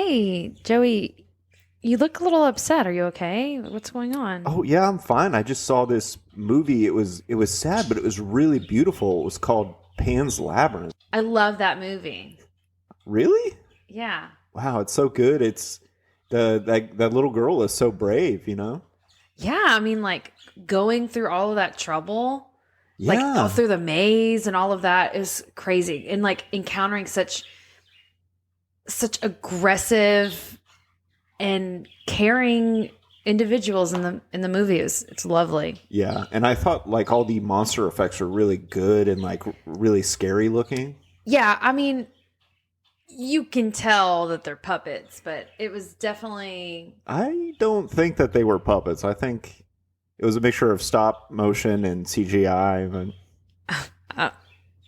Hey, Joey, you look a little upset. Are you okay? What's going on? Oh yeah, I'm fine. I just saw this movie. It was sad, but it was really beautiful. It was called Pan's Labyrinth. I love that movie. Really? Yeah. Wow, it's so good. It's that little girl is so brave, you know? Yeah, I mean, like, going through all of that trouble, like, Yeah. all through the maze and all of that is crazy. And, like, encountering such aggressive and caring individuals in the movie. It's lovely. Yeah, and I thought like all the monster effects were really good and like really scary looking. Yeah, I mean, you can tell that they're puppets, but it was definitely... I don't think that they were puppets. I think it was a mixture of stop motion and CGI. But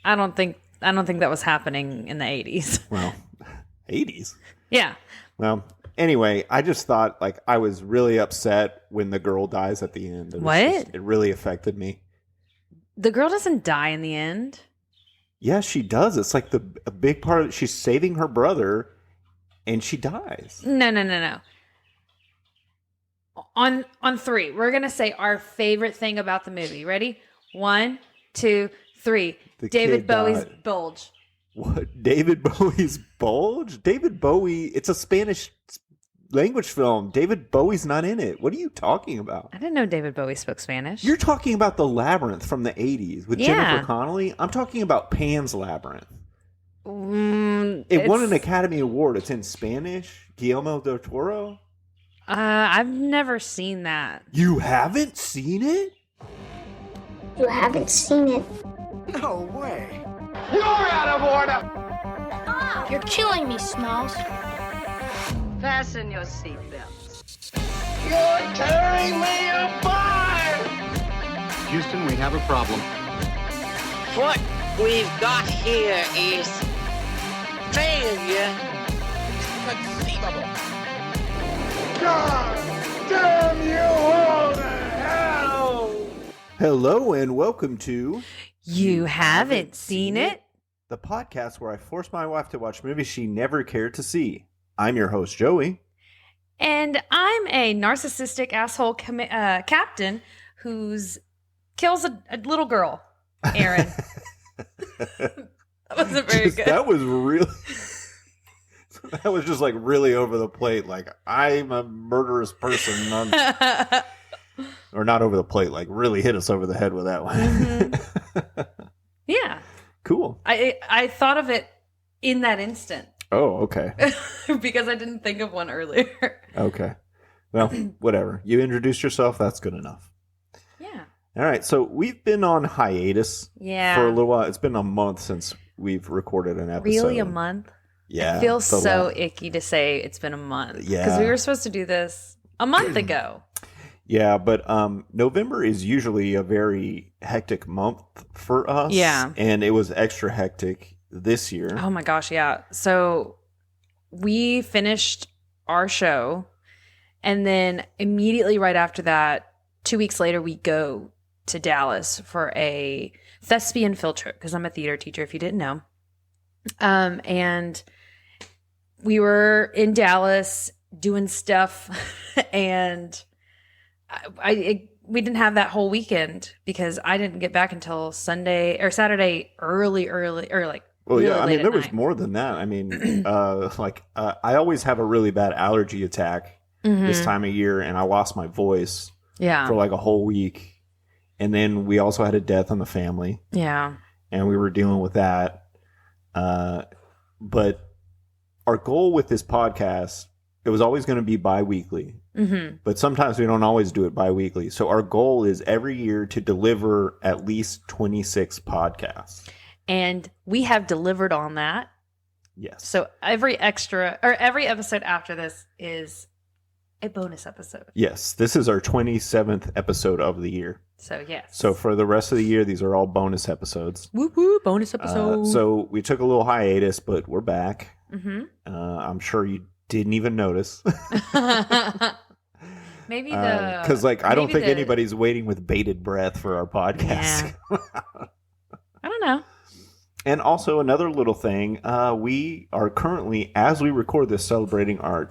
I don't think that was happening in the 80s. well, 80s. Yeah. Well, anyway, I just thought like I was really upset when the girl dies at the end. It really affected me. The girl doesn't die in the end. Yeah, she does. It's like a big part of it. She's saving her brother and she dies. No. On three, we're going to say our favorite thing about the movie. Ready? 1, 2, 3. David Bowie's bulge. What? David Bowie's bulge? David Bowie, it's a Spanish language film. David Bowie's not in it. What are you talking about? I didn't know David Bowie spoke Spanish. You're talking about The Labyrinth from the 80s with Jennifer Connelly. I'm talking about Pan's Labyrinth. It won an Academy Award. It's in Spanish. Guillermo del Toro. I've never seen that. You haven't seen it? You haven't seen it? No way. You're out of order! You're killing me, Smalls. Fasten your seatbelts. You're tearing me apart! Houston, we have a problem. What we've got here is failure. Conceivable. God damn you all to hell! Hello and welcome to You haven't seen it? The podcast where I force my wife to watch movies she never cared to see. I'm your host, Joey. And I'm a narcissistic asshole captain who kills a little girl, Aaron. That wasn't very good. That was really... That was just like really over the plate. Like, I'm a murderous person. Or not over the plate. Like, really hit us over the head with that one. Mm-hmm. Yeah. Cool. I thought of it in that instant. Oh, okay. Because I didn't think of one earlier. Okay. Well, whatever. You introduced yourself. That's good enough. Yeah. All right. So we've been on hiatus for a little while. It's been a month since we've recorded an episode. Really, a month? Yeah. It feels so icky to say it's been a month. Yeah. Because we were supposed to do this a month ago. Yeah, but November is usually a very hectic month for us. Yeah. And it was extra hectic this year. Oh my gosh, yeah. So we finished our show, and then immediately right after that, 2 weeks later, we go to Dallas for a thespian field trip, because I'm a theater teacher, if you didn't know. And we were in Dallas doing stuff, and we didn't have that whole weekend because I didn't get back until Sunday or Saturday early, or like. Well, really yeah, I mean, there was night. more than that. I mean, I always have a really bad allergy attack this time of year, and I lost my voice for like a whole week. And then we also had a death in the family. Yeah. And we were dealing with that. But our goal with this podcast, it was always going to be bi-weekly. Mm-hmm. But sometimes we don't always do it bi-weekly. So our goal is every year to deliver at least 26 podcasts. And we have delivered on that. Yes. So every episode after this is a bonus episode. Yes. This is our 27th episode of the year. So yes. So for the rest of the year, these are all bonus episodes. Woo woo, bonus episode. So we took a little hiatus, but we're back. Mm-hmm. I'm sure you didn't even notice. Maybe because I don't think anybody's waiting with bated breath for our podcast. Yeah. I don't know. And also another little thing, we are currently, as we record this, celebrating our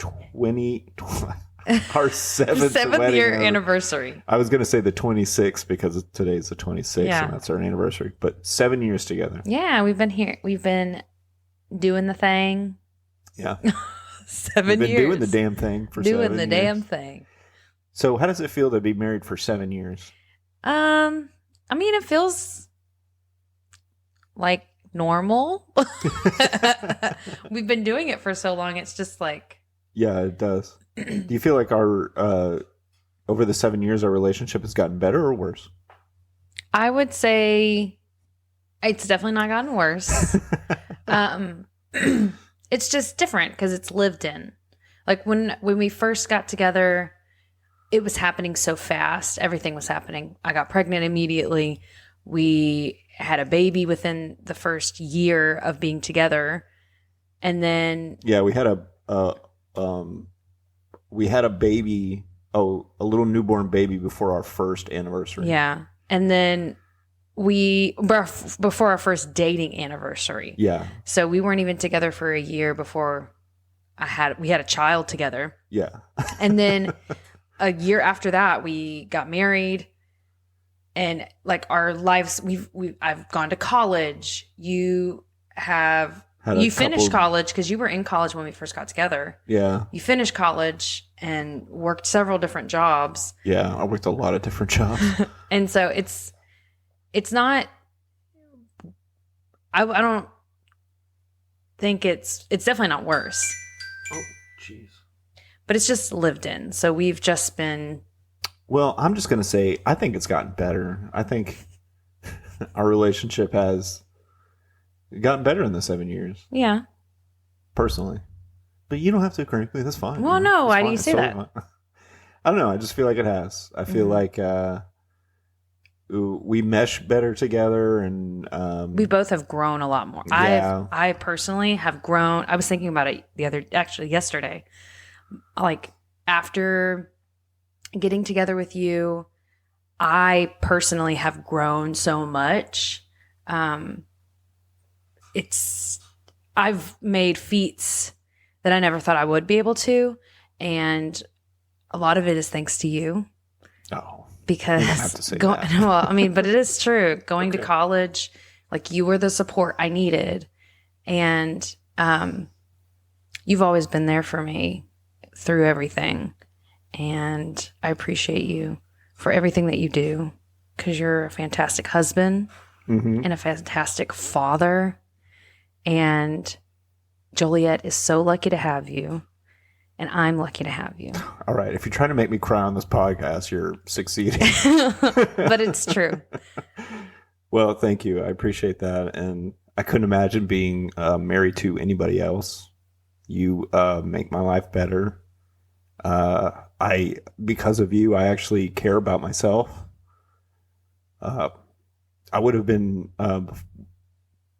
our seventh year anniversary. I was going to say the 26th because today's the 26th and that's our anniversary. But 7 years together. Yeah, we've been here. We've been doing the thing. Yeah. 7 years. We've been doing the damn thing for 7 years. Doing the damn thing. So how does it feel to be married for 7 years? I mean, it feels like normal. We've been doing it for so long. It's just like. Yeah, it does. Do you feel like our over the 7 years, our relationship has gotten better or worse? I would say it's definitely not gotten worse. It's just different because it's lived in. Like when we first got together, it was happening so fast. Everything was happening. I got pregnant immediately. We had a baby within the first year of being together, and then we had a baby, a little newborn baby before our first anniversary. Yeah. And then before our first dating anniversary. Yeah. So we weren't even together for a year before we had a child together. Yeah. And then a year after that, we got married, and like our lives, I've gone to college. You finished college because you were in college when we first got together. Yeah. You finished college and worked several different jobs. Yeah, I worked a lot of different jobs. And so it's not, I don't think it's definitely not worse. Oh, jeez. But it's just lived in. So we've just been. Well, I'm just going to say, I think it's gotten better. I think our relationship has gotten better in the 7 years. Yeah. Personally. But you don't have to agree with me. That's fine. Well, no. Why do you say that? Fine. I don't know. I just feel like it has. I feel like we mesh better together, and we both have grown a lot more. Yeah. I personally have grown. I was thinking about it yesterday. Like after getting together with you, I personally have grown so much. I've made feats that I never thought I would be able to, and a lot of it is thanks to you. Oh, because you don't have to say that. Well, I mean, but it is true. Going to college, like you were the support I needed, and you've always been there for me through everything, and I appreciate you for everything that you do, because you're a fantastic husband and a fantastic father. And Joliet is so lucky to have you, and I'm lucky to have you. All right. If you're trying to make me cry on this podcast, you're succeeding. But it's true. Well, thank you. I appreciate that. And I couldn't imagine being married to anybody else. You make my life better. Because of you, I actually care about myself. I would have been,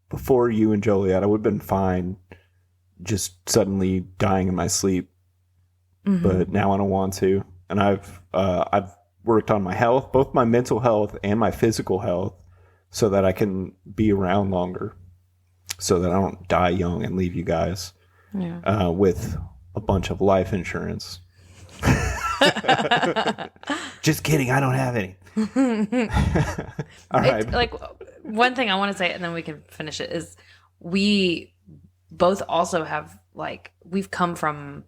before you and Joliet, I would have been fine just suddenly dying in my sleep. But now I don't want to. And I've worked on my health, both my mental health and my physical health, so that I can be around longer, so that I don't die young and leave you guys with a bunch of life insurance. Just kidding. I don't have any. All right. Like one thing I want to say, and then we can finish it, is we both also have, like, we've come from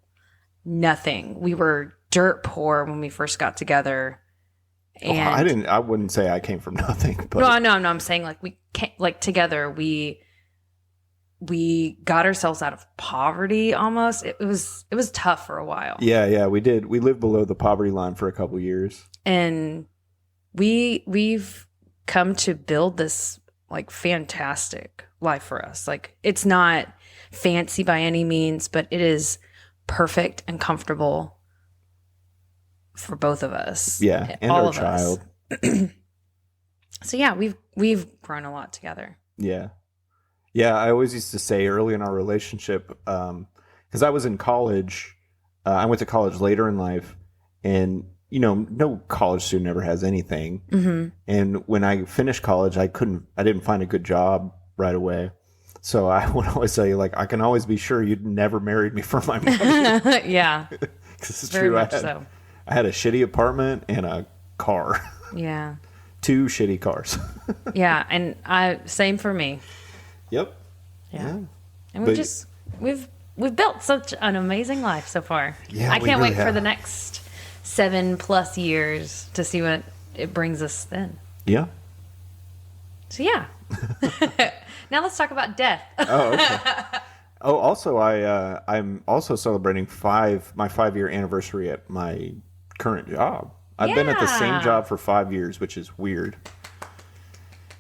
nothing. We were dirt poor when we first got together. And I wouldn't say I came from nothing. But no, I'm saying like we came, like together we got ourselves out of poverty almost. It was tough for a while. Yeah, we did. We lived below the poverty line for a couple years. And we've come to build this like fantastic life for us. Like it's not fancy by any means, but it is perfect and comfortable for both of us. Yeah, and all our of child. So yeah, we've grown a lot together. Yeah. I always used to say early in our relationship, because I was in college. I went to college later in life, and no college student ever has anything. And when I finished college, I didn't find a good job right away. So I would always say, like, I can always be sure you'd never married me for my money. Yeah. Because it's Very true. much so. I had a shitty apartment and a car. Yeah. 2 shitty cars. Yeah, and same for me. Yep. Yeah. And we've built such an amazing life so far. Yeah, I we can't really wait for have. the next 7+ years to see what it brings us then. Yeah. So yeah. Now let's talk about death. Oh, okay. Oh, also, I'm also celebrating my 5-year anniversary at my current job. I've been at the same Yeah. job for 5 years, which is weird.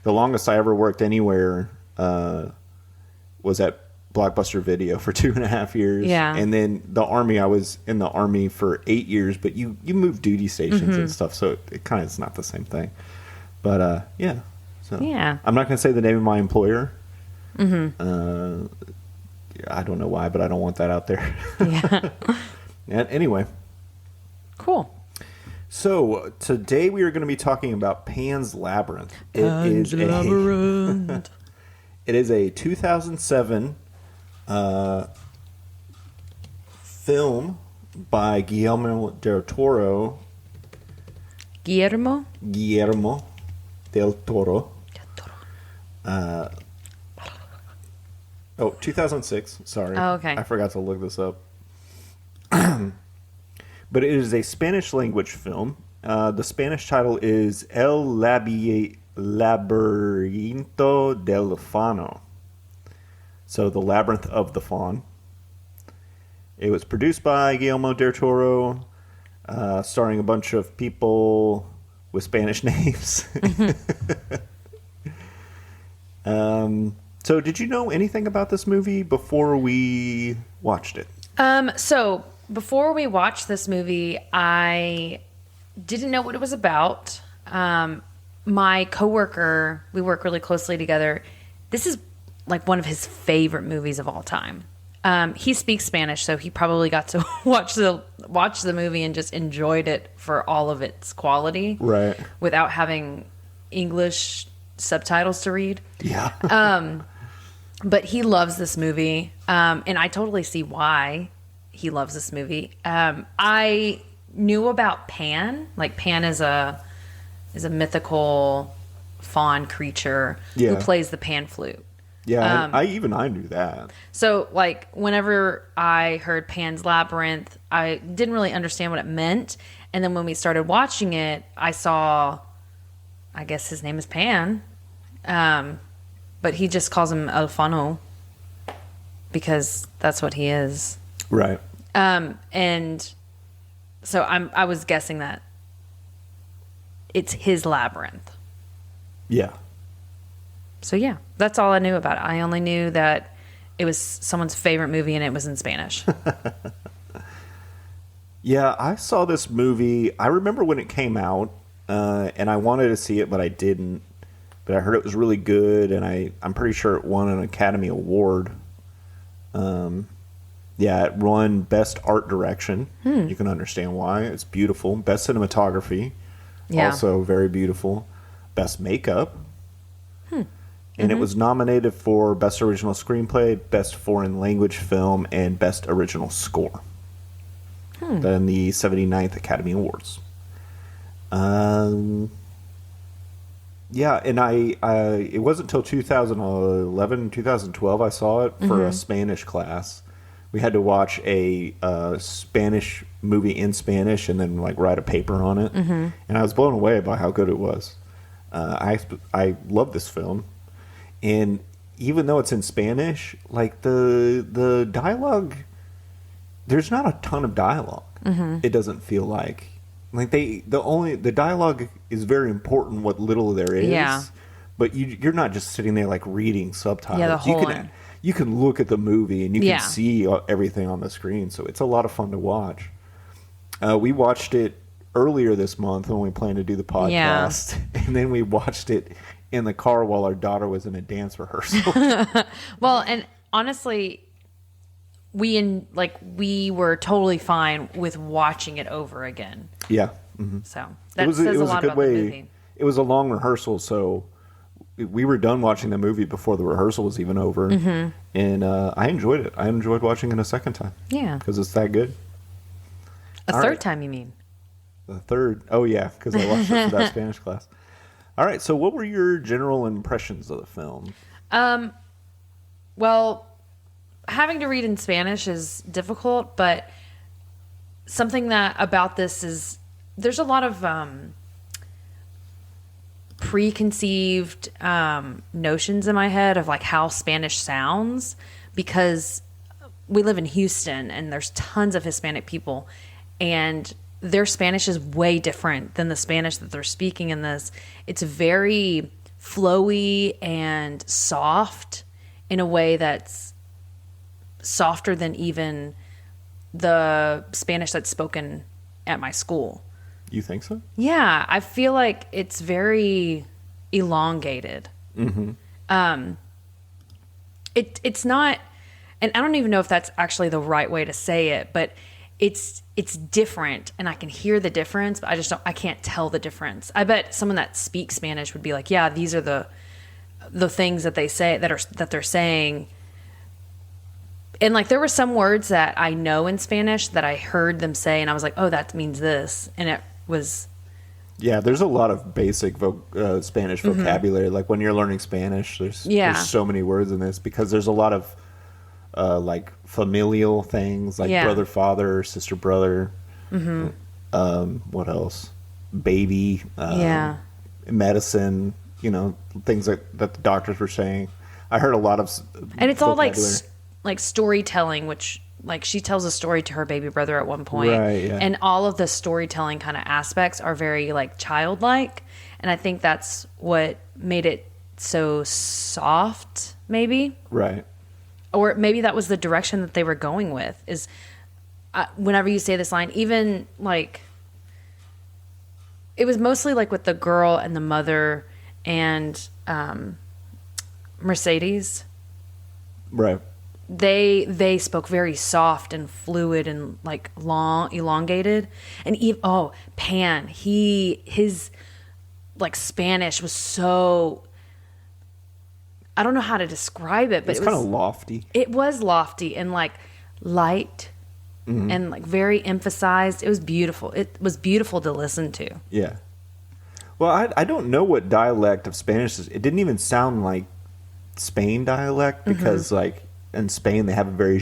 The longest I ever worked anywhere was at Blockbuster Video for 2.5 years. Yeah. And then the Army, I was in the Army for 8 years, but you move duty stations and stuff, so it kind of is not the same thing. But yeah. So Yeah. I'm not going to say the name of my employer. I don't know why, but I don't want that out there. Yeah. And anyway, Cool. so today we are going to be talking about Pan's Labyrinth. It is a 2007 film by Guillermo del Toro. Guillermo? Guillermo del Toro. 2006. Sorry. Oh, okay. I forgot to look this up. But it is a Spanish language film. The Spanish title is El Labyrinto del Fauno. So the Labyrinth of the Faun. It was produced by Guillermo del Toro, starring a bunch of people with Spanish names. So did you know anything about this movie before we watched it? So before we watched this movie, I didn't know what it was about. My coworker, we work really closely together. This is like one of his favorite movies of all time. He speaks Spanish, so he probably got to watch the movie and just enjoyed it for all of its quality, Right. without having English subtitles to read. Yeah. But he loves this movie, and I totally see why he loves this movie. I knew about Pan. Like, Pan is a mythical faun creature who Yeah. plays the pan flute. Yeah, I knew that. So, like, whenever I heard Pan's Labyrinth, I didn't really understand what it meant. And then when we started watching it, I saw, I guess his name is Pan. But he just calls him El Fauno because that's what he is. Right. And so I was guessing that it's his labyrinth. Yeah. So yeah, that's all I knew about it. I only knew that it was someone's favorite movie and it was in Spanish. Yeah, I saw this movie. I remember when it came out, and I wanted to see it, but I didn't. But I heard it was really good, and I'm pretty sure it won an Academy Award. Yeah, it won Best Art Direction. You can understand why. It's beautiful. Best Cinematography. Yeah. Also very beautiful. Best Makeup. And it was nominated for Best Original Screenplay, Best Foreign Language Film, and Best Original Score. Then the 79th Academy Awards. Yeah, and I it wasn't until 2011, 2012 I saw it for a Spanish class. We had to watch a Spanish movie in Spanish and then like write a paper on it. And I was blown away by how good it was. I love this film. And even though it's in Spanish, like the dialogue, there's not a ton of dialogue. It doesn't feel like the dialogue is very important. What little there is, Yeah. But you're not just sitting there like reading subtitles. Yeah, the whole you can look at the movie and you Yeah. can see everything on the screen. So it's a lot of fun to watch. We watched it earlier this month when we planned to do the podcast, and then we watched it in the car while our daughter was in a dance rehearsal. Well, and honestly, we were totally fine with watching it over again. Yeah. So that says a lot about the movie. It was a long rehearsal, so we were done watching the movie before the rehearsal was even over, and I enjoyed it. I enjoyed watching it a second time. Yeah. Because it's that good. A All third right. time, you mean? The third. Oh, yeah, because I watched it for that Spanish class. All right, so what were your general impressions of the film? Well, having to read in Spanish is difficult, but something that about this is there's a lot of preconceived notions in my head of like how Spanish sounds, because we live in Houston and there's tons of Hispanic people, and their Spanish is way different than the Spanish that they're speaking in this. It's very flowy and soft in a way that's softer than even the Spanish that's spoken at my school. You think so? Yeah, I feel like it's very elongated. It's not, and I don't even know if that's actually the right way to say it, but it's different, and I can hear the difference, but I can't tell the difference. I bet someone that speaks Spanish would be like, yeah, these are the things that they say that they're saying. And like there were some words that I know in Spanish that I heard them say, and I was like, oh, that means this, and it was. Yeah, there's a lot of basic Spanish vocabulary. Like when you're learning Spanish, there's so many words in this because there's a lot of like familial things, like brother, father, sister, brother. What else? Baby. Medicine. Things that the doctors were saying. I heard a lot of. And it's all like storytelling, which like she tells a story to her baby brother at one point, right, yeah. And all of the storytelling kind of aspects are very like childlike, and I think that's what made it so soft, maybe. Right. Or maybe that was the direction that they were going with. Is whenever you say this line, even like it was mostly like with the girl and the mother and Mercedes. Right. They spoke very soft and fluid and like long, elongated. And Pan, his like Spanish was so, I don't know how to describe it, but it's kind of lofty. It was lofty and like light and like very emphasized. It was beautiful. It was beautiful to listen to. Yeah. Well, I don't know what dialect of Spanish is. It didn't even sound like Spain dialect because like in Spain they have a very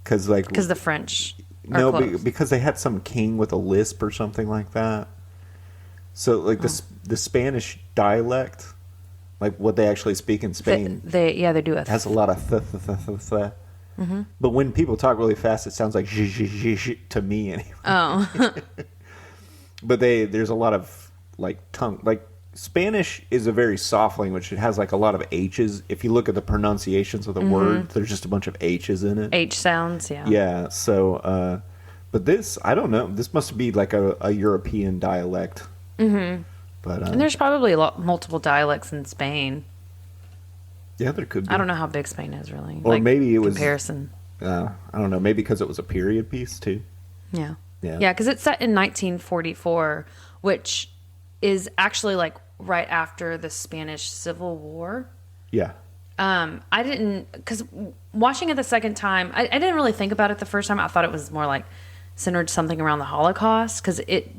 because the French are close. Because they had some king with a lisp or something like that. So like the Spanish dialect, like what they actually speak in Spain, they do it. Has a lot of but when people talk really fast, it sounds like to me anyway. Oh. But there's a lot of like tongue, like Spanish is a very soft language. It has like a lot of H's. If you look at the pronunciations of the word, there's just a bunch of H's in it. H sounds, yeah. Yeah. So, but this, I don't know. This must be like a European dialect. But and there's probably multiple dialects in Spain. Yeah, there could be. I don't know how big Spain is really. Or like, maybe it was comparison. I don't know. Maybe because it was a period piece too. Yeah. Yeah. Yeah, because it's set in 1944, which is actually like right after the Spanish Civil War. Yeah. I didn't, because watching it the second time, I didn't really think about it the first time. I thought it was more like centered something around the Holocaust, because it,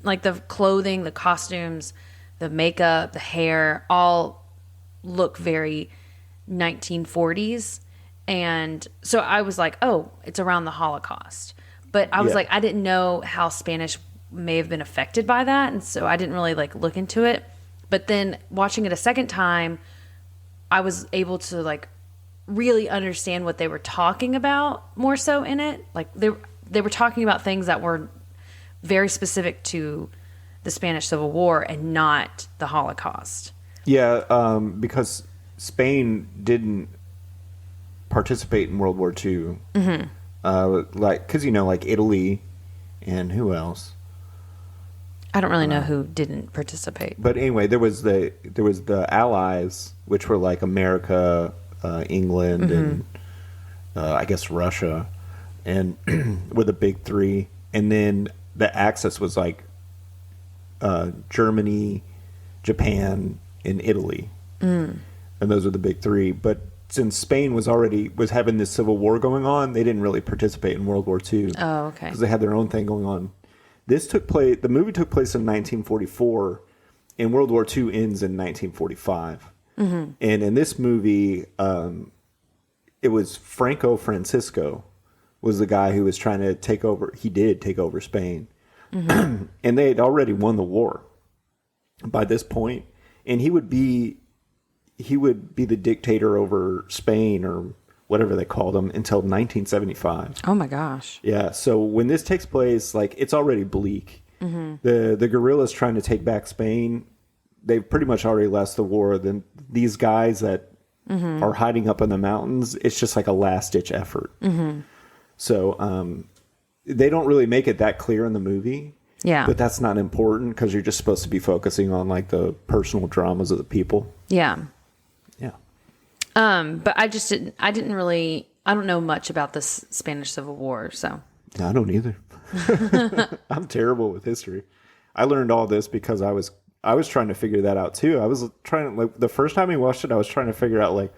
like the clothing, the costumes, the makeup, the hair, all look very 1940s. And so I was like, oh, it's around the Holocaust. But I was like, I didn't know how Spanish may have been affected by that. And so I didn't really like look into it. But then watching it a second time, I was able to like really understand what they were talking about more so in it. Like they were talking about things that were very specific to the Spanish Civil War and not the Holocaust. Yeah, because Spain didn't participate in World War II. Like, because like Italy and who else? I don't really know who didn't participate. But anyway, there was the Allies, which were like America, England, and I guess Russia, and were the big three. And then the Axis was like Germany, Japan, and Italy. And those are the big three. But since Spain was having this civil war going on, they didn't really participate in World War II. Oh, okay. Because they had their own thing going on. The movie took place in 1944, and World War II ends in 1945. And in this movie, it was Franco Francisco was the guy who was trying to take over. He did take over Spain. And they had already won the war by this point. And he would be the dictator over Spain, or whatever they called him, until 1975. Oh my gosh. Yeah. So when this takes place, like, it's already bleak. The guerrillas trying to take back Spain, they've pretty much already lost the war. Then these guys that are hiding up in the mountains, it's just like a last ditch effort. So they don't really make it that clear in the movie. Yeah. But that's not important, because you're just supposed to be focusing on like the personal dramas of the people. Yeah. Yeah. But I don't know much about this Spanish Civil War, so. I don't either. I'm terrible with history. I learned all this because I was trying to figure that out too. I was trying to, like, the first time we watched it, I was trying to figure out, like,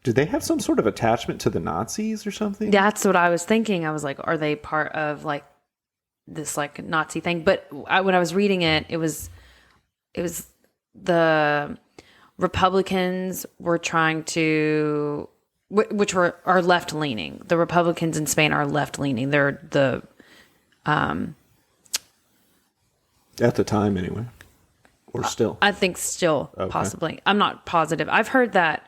did they have some sort of attachment to the Nazis or something? That's what I was thinking. I was like, are they part of like this like Nazi thing? But when I was reading it, it was the Republicans were trying to, are left leaning. The Republicans in Spain are left leaning. They're the at the time anyway, or still. I think still, okay. Possibly. I'm not positive. I've heard that,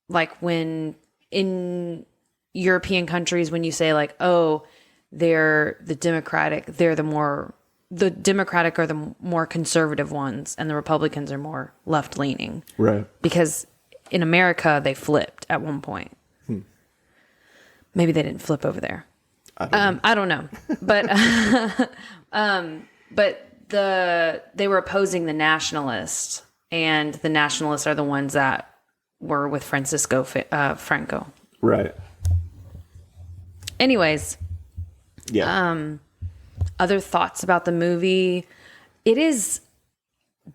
like, when in European countries, when you say like, oh, they're the Democratic, the Democratic are the more conservative ones, and the Republicans are more left leaning. Right. Because in America, they flipped at one point. Maybe they didn't flip over there. I don't know. But but they were opposing the nationalists, and the nationalists are the ones that were with Franco. Right. Anyways. Yeah. Other thoughts about the movie. It is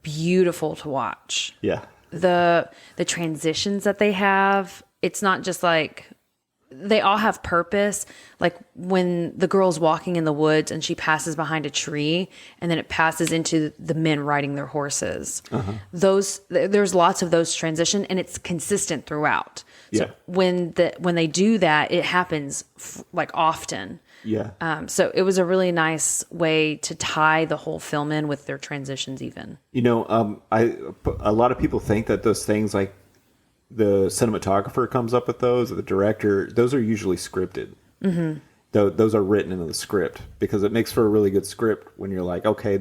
beautiful to watch. Yeah. The transitions that they have, it's not just like, they all have purpose. Like when the girl's walking in the woods and she passes behind a tree, and then it passes into the men riding their horses. There's lots of those transition, and it's consistent throughout. So Yeah. when they do that, it happens like often. Yeah. So it was a really nice way to tie the whole film in with their transitions even. You know, a lot of people think that those things, like the cinematographer comes up with those, or the director, those are usually scripted. Those are written into the script, because it makes for a really good script when you're like, okay,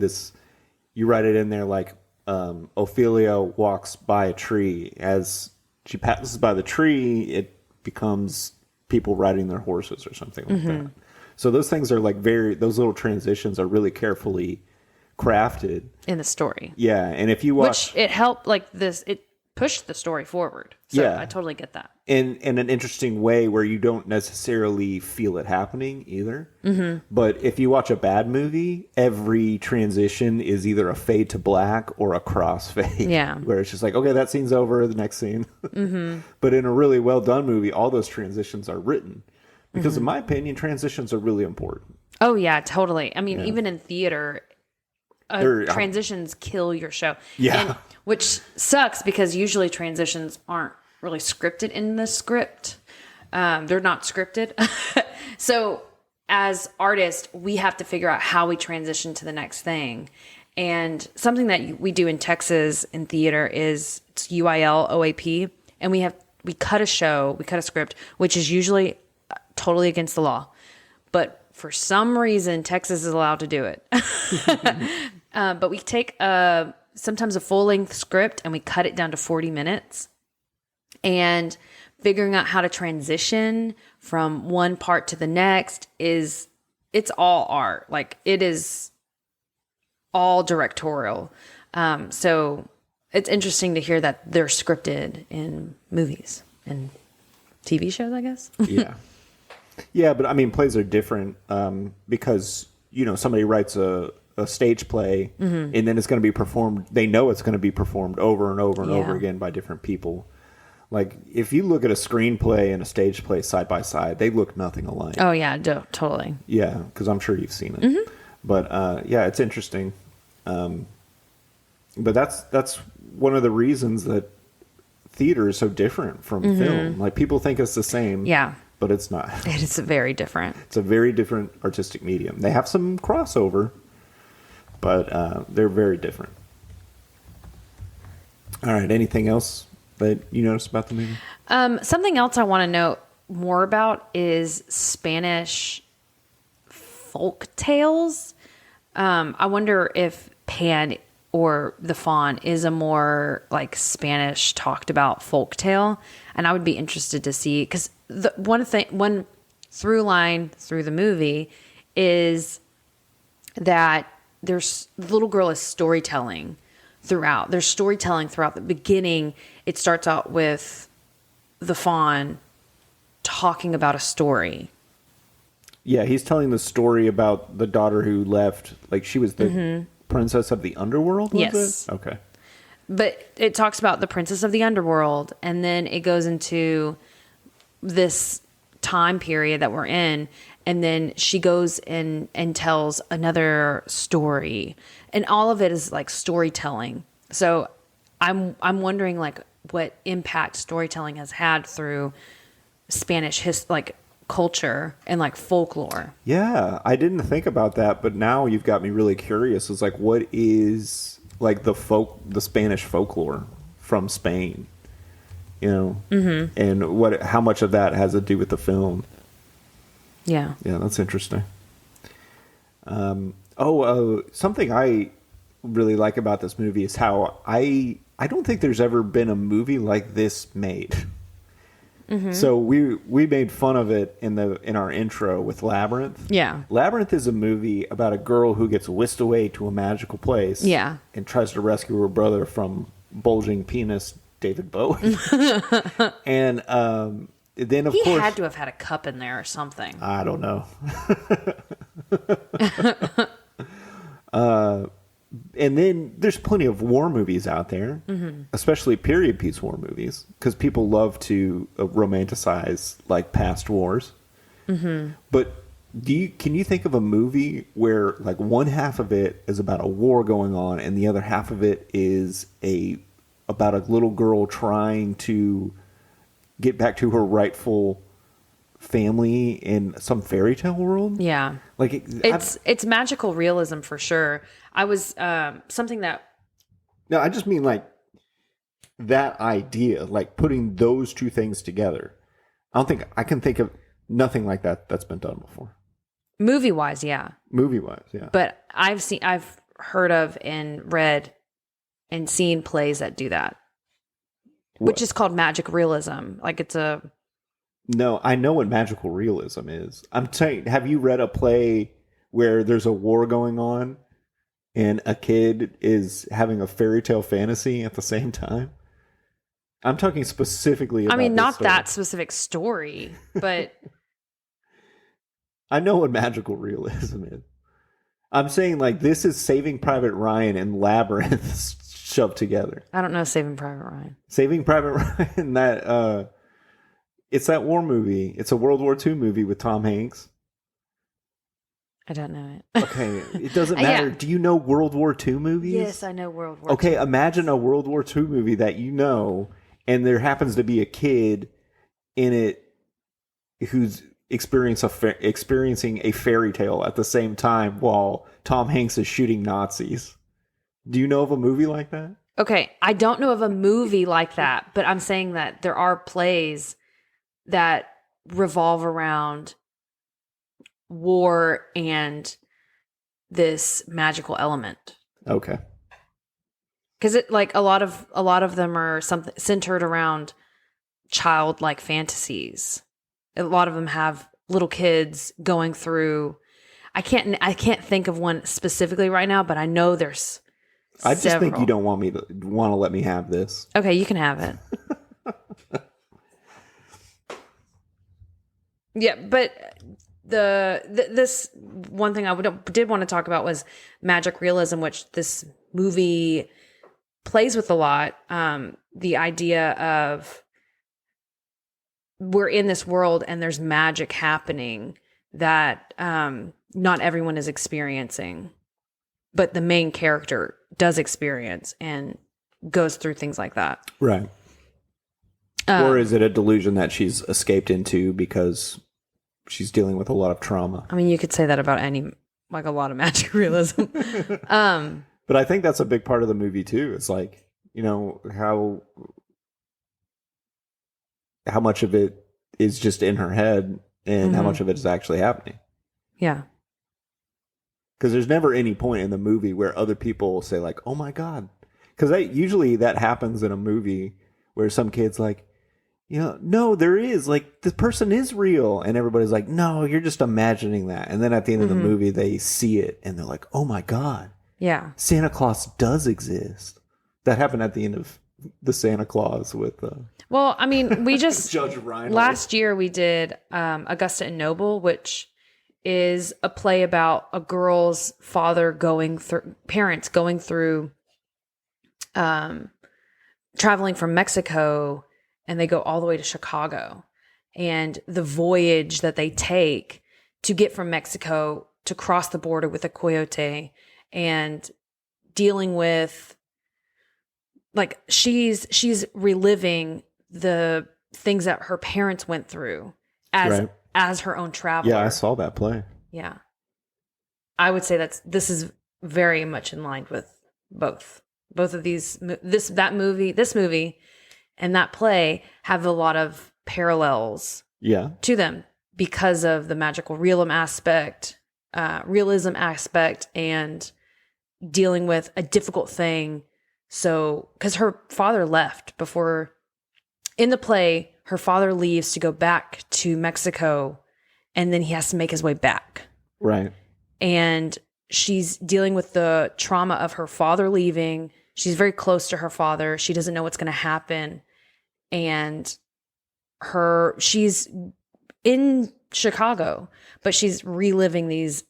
you write it in there like, Ophelia walks by a tree. As she passes by the tree, it becomes people riding their horses or something like that. So those things are like those little transitions are really carefully crafted In the story. Yeah, and if you watch, Which it helped, like this, it pushed the story forward. So Yeah. I totally get that. in an interesting way where you don't necessarily feel it happening either. But if you watch a bad movie, every transition is either a fade to black or a crossfade. Yeah. Where it's just like, okay, that scene's over, the next scene. But in a really well done movie, all those transitions are written. Because in my opinion, transitions are really important. Oh, yeah, totally. I mean, even in theater, transitions kill your show. Yeah. And, which sucks, because usually transitions aren't really scripted in the script. They're not scripted. So as artists, we have to figure out how we transition to the next thing. And something that we do in Texas in theater is it's UIL OAP. And we cut a script, which is usually totally against the law. But for some reason, Texas is allowed to do it. But we take sometimes a full-length script and we cut it down to 40 minutes. And figuring out how to transition from one part to the next it's all art. Like, it is all directorial. So it's interesting to hear that they're scripted in movies and TV shows, I guess. Yeah. Yeah, but I mean, plays are different because, somebody writes a a stage play, and then it's going to be performed. They know it's going to be performed over and over and over again by different people. Like, if you look at a screenplay and a stage play side by side, they look nothing alike. Oh, yeah, totally. Yeah, because I'm sure you've seen it. But, yeah, it's interesting. But that's one of the reasons that theater is so different from film. Like, people think it's the same. Yeah. But it's not. It is very different. It's a very different artistic medium. They have some crossover, but they're very different. All right, anything else that you noticed about the movie? Something else I want to know more about is Spanish folk tales. I wonder if Pan or the Faun is a more like Spanish talked about folk tale, and I would be interested to see, because the one through line through the movie is that the little girl is storytelling throughout. There's storytelling throughout the beginning. It starts out with the Faun talking about a story. Yeah, he's telling the story about the daughter who left. Like, she was the princess of the underworld, was Yes. it? Okay. But it talks about the princess of the underworld, and then it goes into this time period that we're in, and then she goes and tells another story, and all of it is like storytelling. So I'm wondering like what impact storytelling has had through Spanish culture and like folklore. Yeah, I didn't think about that, but now you've got me really curious. It's like, what is like the Spanish folklore from Spain? You know, and how much of that has to do with the film? Yeah. Yeah, that's interesting. Something I really like about this movie is how I don't think there's ever been a movie like this made. So we made fun of it in our intro with Labyrinth. Yeah. Labyrinth is a movie about a girl who gets whisked away to a magical place. Yeah. And tries to rescue her brother from bulging penis David Bowie. And then of course He had to have had a cup in there or something. I don't know. And then there's plenty of war movies out there, especially period piece war movies, because people love to romanticize like past wars. But can you think of a movie where like one half of it is about a war going on and the other half of it is about a little girl trying to get back to her rightful family in some fairy tale world? Yeah. Like it's magical realism for sure. I was something that No, I just mean like that idea, like putting those two things together. I can think of nothing like that's been done before. movie wise, yeah. Movie wise, yeah. But I've heard of and read and seen plays that do that. Which is called magic realism. Like No, I know what magical realism is. I'm saying, have you read a play where there's a war going on and a kid is having a fairy tale fantasy at the same time? I'm talking specifically about not that specific story, but I know what magical realism is. I'm saying like this is Saving Private Ryan and Labyrinth shoved together. I don't know Saving Private Ryan. Saving Private Ryan, that it's that war movie. It's a World War II movie with Tom Hanks. I don't know it. Okay, it doesn't matter. Yeah. Do you know World War II movies? Yes, I know World War Okay, II. imagine a World War II movie that you know, and there happens to be a kid in it who's experiencing a fairy tale at the same time while Tom Hanks is shooting Nazis. Do you know of a movie like that? Okay, I don't know of a movie like that, but I'm saying that there are plays that revolve around war and this magical element. Okay. Because it like a lot of them are something centered around childlike fantasies. A lot of them have little kids going through. I can't think of one specifically right now, but I know there's. I just think several. you don't want to let me have this. Okay, you can have it. Yeah, but this one thing I did want to talk about was magic realism, which this movie plays with a lot. The idea of we're in this world and there's magic happening that not everyone is experiencing, but the main character does experience and goes through things like that. Right. Or is it a delusion that she's escaped into because she's dealing with a lot of trauma? I mean, you could say that about a lot of magic realism. But I think that's a big part of the movie too. It's like, how much of it is just in her head and how much of it is actually happening. Yeah. Because there's never any point in the movie where other people say like, oh my God. Because usually that happens in a movie where some kid's like, no, there is. Like, the person is real. And everybody's like, no, you're just imagining that. And then at the end of the movie, they see it and they're like, oh my God. Yeah. Santa Claus does exist. That happened at the end of the Santa Claus with... well, I mean, we just... Judge Reinhold. Last year we did Augusta and Noble, which is a play about a girl's parents going through... traveling from Mexico, and they go all the way to Chicago, and the voyage that they take to get from Mexico to cross the border with a coyote, and dealing with like she's reliving the things that her parents went through as her own traveler. Yeah, I saw that play. Yeah, I would say this is very much in line with both of these. This movie and that play have a lot of parallels to them because of the magical realism aspect and dealing with a difficult thing. So, because her father left before in the play, her father leaves to go back to Mexico, and then he has to make his way back. Right. And she's dealing with the trauma of her father leaving. She's very close to her father. She doesn't know what's going to happen. And she's in Chicago, but she's reliving these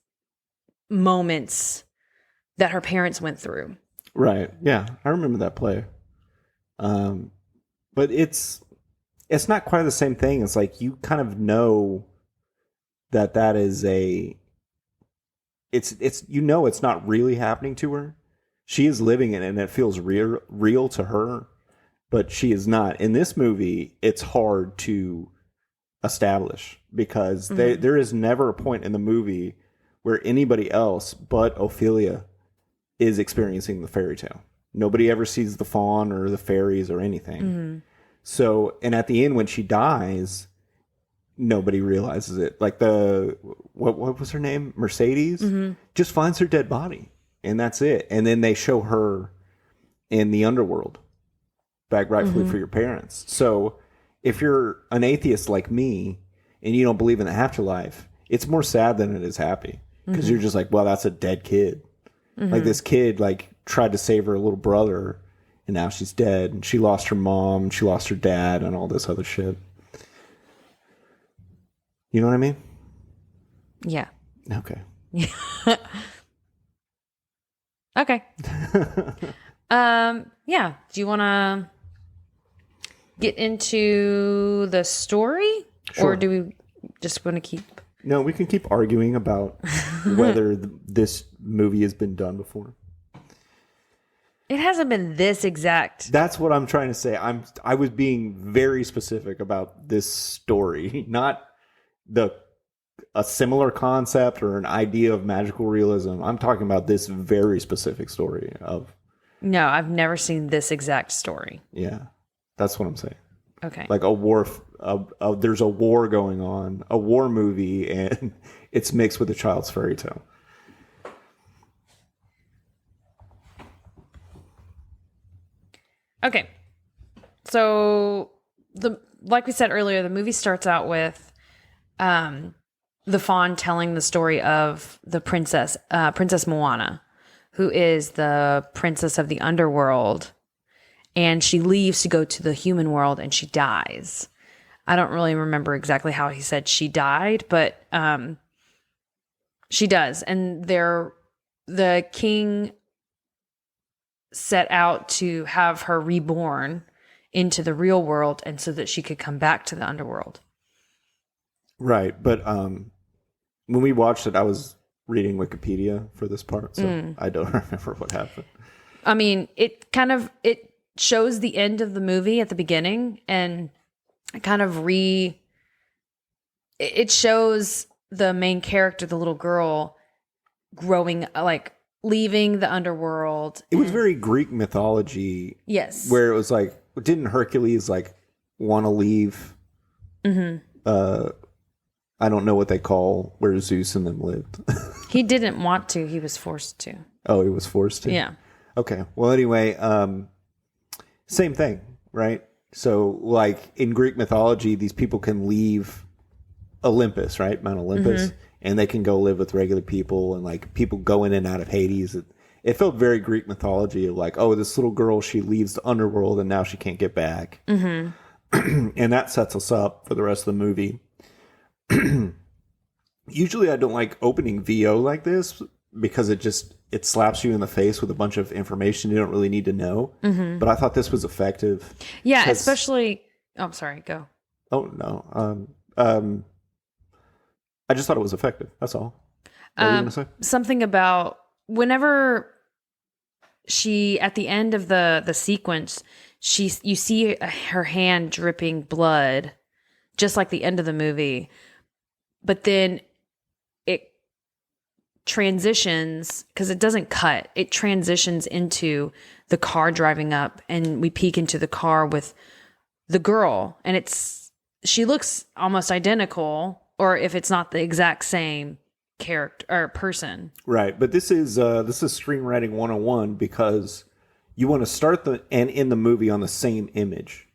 moments that her parents went through. Right. Yeah. I remember that play. But it's not quite the same thing. It's like you kind of know that is it's not really happening to her. She is living it and it feels real to her, but she is not. In this movie, it's hard to establish because there is never a point in the movie where anybody else but Ophelia is experiencing the fairy tale. Nobody ever sees the faun or the fairies or anything. Mm-hmm. So, and at the end when she dies, nobody realizes it. Like what was her name? Mercedes just finds her dead body. And that's it. And then they show her in the underworld, back rightfully for your parents. So if you're an atheist like me and you don't believe in the afterlife, it's more sad than it is happy. Because you're just like, well, that's a dead kid. Like this kid tried to save her little brother and now she's dead. And she lost her mom, and she lost her dad and all this other shit. You know what I mean? Yeah. Okay. Okay. Yeah. Do you want to get into the story? Sure. Or do we just want to keep... No, we can keep arguing about whether this movie has been done before. It hasn't been this exact. That's what I'm trying to say. I was being very specific about this story, not a similar concept or an idea of magical realism. I'm talking about this very specific story of... No, I've never seen this exact story. Yeah, that's what I'm saying. Okay. Like a war, there's a war going on, a war movie, and it's mixed with a child's fairy tale. Okay. So, like we said earlier, the movie starts out with the faun telling the story of the Princess Moana, who is the princess of the underworld. And she leaves to go to the human world and she dies. I don't really remember exactly how he said she died, but She does. And the king set out to have her reborn into the real world, and so that she could come back to the underworld. Right. But when we watched it, I was reading Wikipedia for this part, so I don't remember what happened. I mean, it shows the end of the movie at the beginning, and it shows the main character, the little girl, growing, like leaving the underworld. It was very Greek mythology. Yes. Where it was like, didn't Hercules like want to leave? I don't know what they call where Zeus and them lived. He didn't want to. He was forced to. Oh, he was forced to? Yeah. Okay. Well, anyway, same thing, right? So, like, in Greek mythology, these people can leave Olympus, right? Mount Olympus, and they can go live with regular people, and, like, people go in and out of Hades. It felt very Greek mythology of, like, oh, this little girl, she leaves the underworld, and now she can't get back. And that sets us up for the rest of the movie. Usually I don't like opening VO like this because it slaps you in the face with a bunch of information you don't really need to know. But I thought this was effective. Yeah, especially... Oh, I'm sorry, go. Oh, no. I just thought it was effective. That's all. What were you going to say? Something about whenever she, at the end of the sequence, you see her hand dripping blood, just like the end of the movie. But then it transitions, because it doesn't cut, it transitions into the car driving up, and we peek into the car with the girl, and she looks almost identical, or if it's not the exact same character or person. Right. But this is screenwriting 101, because you want to start and end the movie on the same image,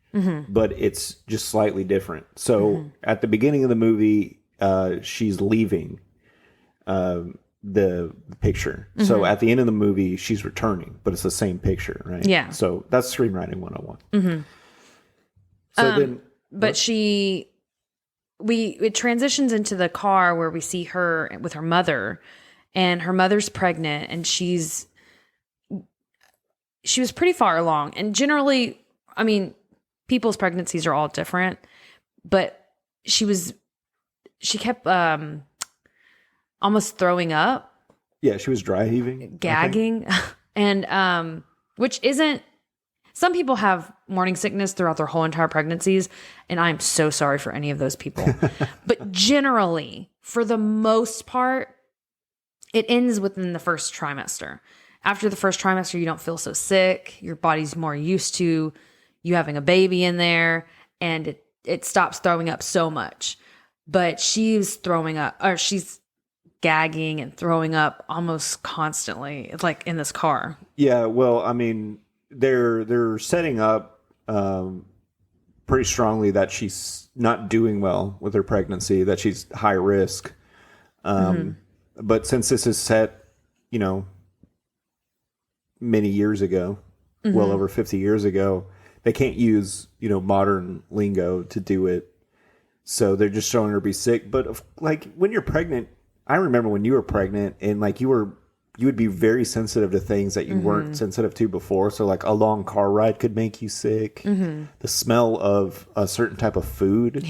but it's just slightly different. So at the beginning of the movie, she's leaving the picture. So at the end of the movie, she's returning, but it's the same picture, right? Yeah. So that's screenwriting 101. So then, but it transitions into the car where we see her with her mother, and her mother's pregnant, and she was pretty far along. And generally, I mean, people's pregnancies are all different, but she kept almost throwing up. Yeah, she was dry heaving. Gagging. And which isn't, some people have morning sickness throughout their whole entire pregnancies, and I'm so sorry for any of those people. But generally, for the most part, it ends within the first trimester. After the first trimester, you don't feel so sick. Your body's more used to you having a baby in there, and it stops throwing up so much. But she's throwing up, or she's gagging and throwing up almost constantly, like in this car. Yeah, well, I mean, they're setting up pretty strongly that she's not doing well with her pregnancy, that she's high risk. But since this is set, many years ago, well over 50 years ago, they can't use, modern lingo to do it. So they're just showing her be sick. But like when you're pregnant, I remember when you were pregnant, and like you would be very sensitive to things that you weren't sensitive to before. So like a long car ride could make you sick. The smell of a certain type of food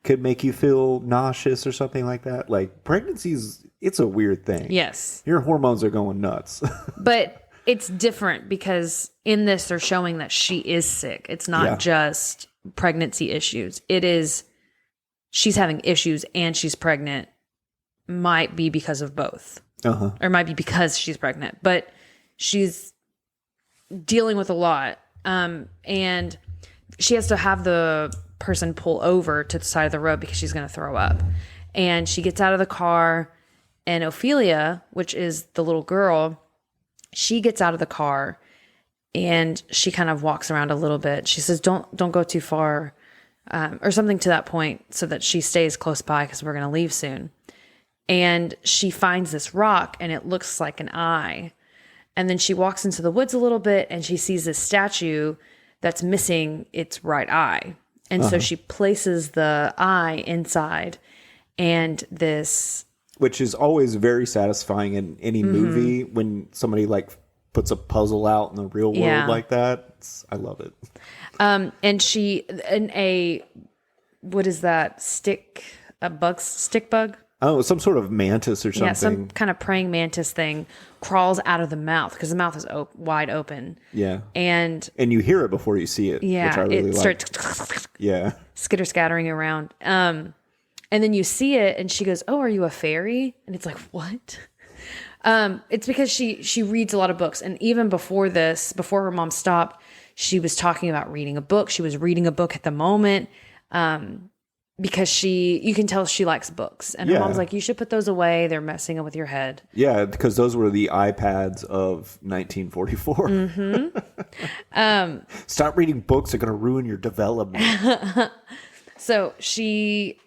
could make you feel nauseous or something like that. Like pregnancies, it's a weird thing. Yes. Your hormones are going nuts. But it's different because in this, they're showing that she is sick. It's not just pregnancy issues. It is, she's having issues and she's pregnant. Might be because of both. Or might be because she's pregnant. But she's dealing with a lot. And she has to have the person pull over to the side of the road because she's going to throw up. And she gets out of the car, and Ophelia, which is the little girl, she gets out of the car, and she kind of walks around a little bit. She says, don't go too far, or something to that point, so that she stays close by because we're going to leave soon. And she finds this rock, and it looks like an eye. And then she walks into the woods a little bit, and she sees this statue that's missing its right eye. And so she places the eye inside, and this... which is always very satisfying in any movie when somebody like puts a puzzle out in the real world like that. I love it. And what is that? Stick bug? Oh, some sort of mantis or something. Yeah, some kind of praying mantis thing crawls out of the mouth because the mouth is wide open. Yeah. And you hear it before you see it, which I really like. Starts skitter-scattering around. And then you see it and she goes, "Oh, are you a fairy?" And it's like, "What?" It's because she reads a lot of books. And even before her mom stopped, she was talking about reading a book. She was reading a book at the moment. Because you can tell she likes books. And her mom's like, "You should put those away. They're messing with your head." Yeah, because those were the iPads of 1944. Mm-hmm. Stop reading books. They're going to ruin your development. So she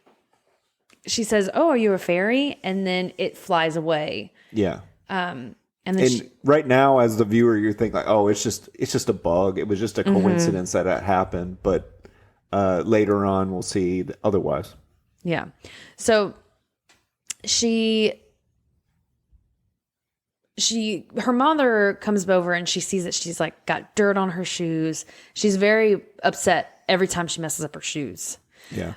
says, "Oh, are you a fairy?" And then it flies away. Yeah. And then right now, as the viewer, you're thinking like, "Oh, it's just a bug. It was just a coincidence that it happened." But later on, we'll see otherwise. Yeah. So her mother comes over and she sees that she's like got dirt on her shoes. She's very upset every time she messes up her shoes. Yeah.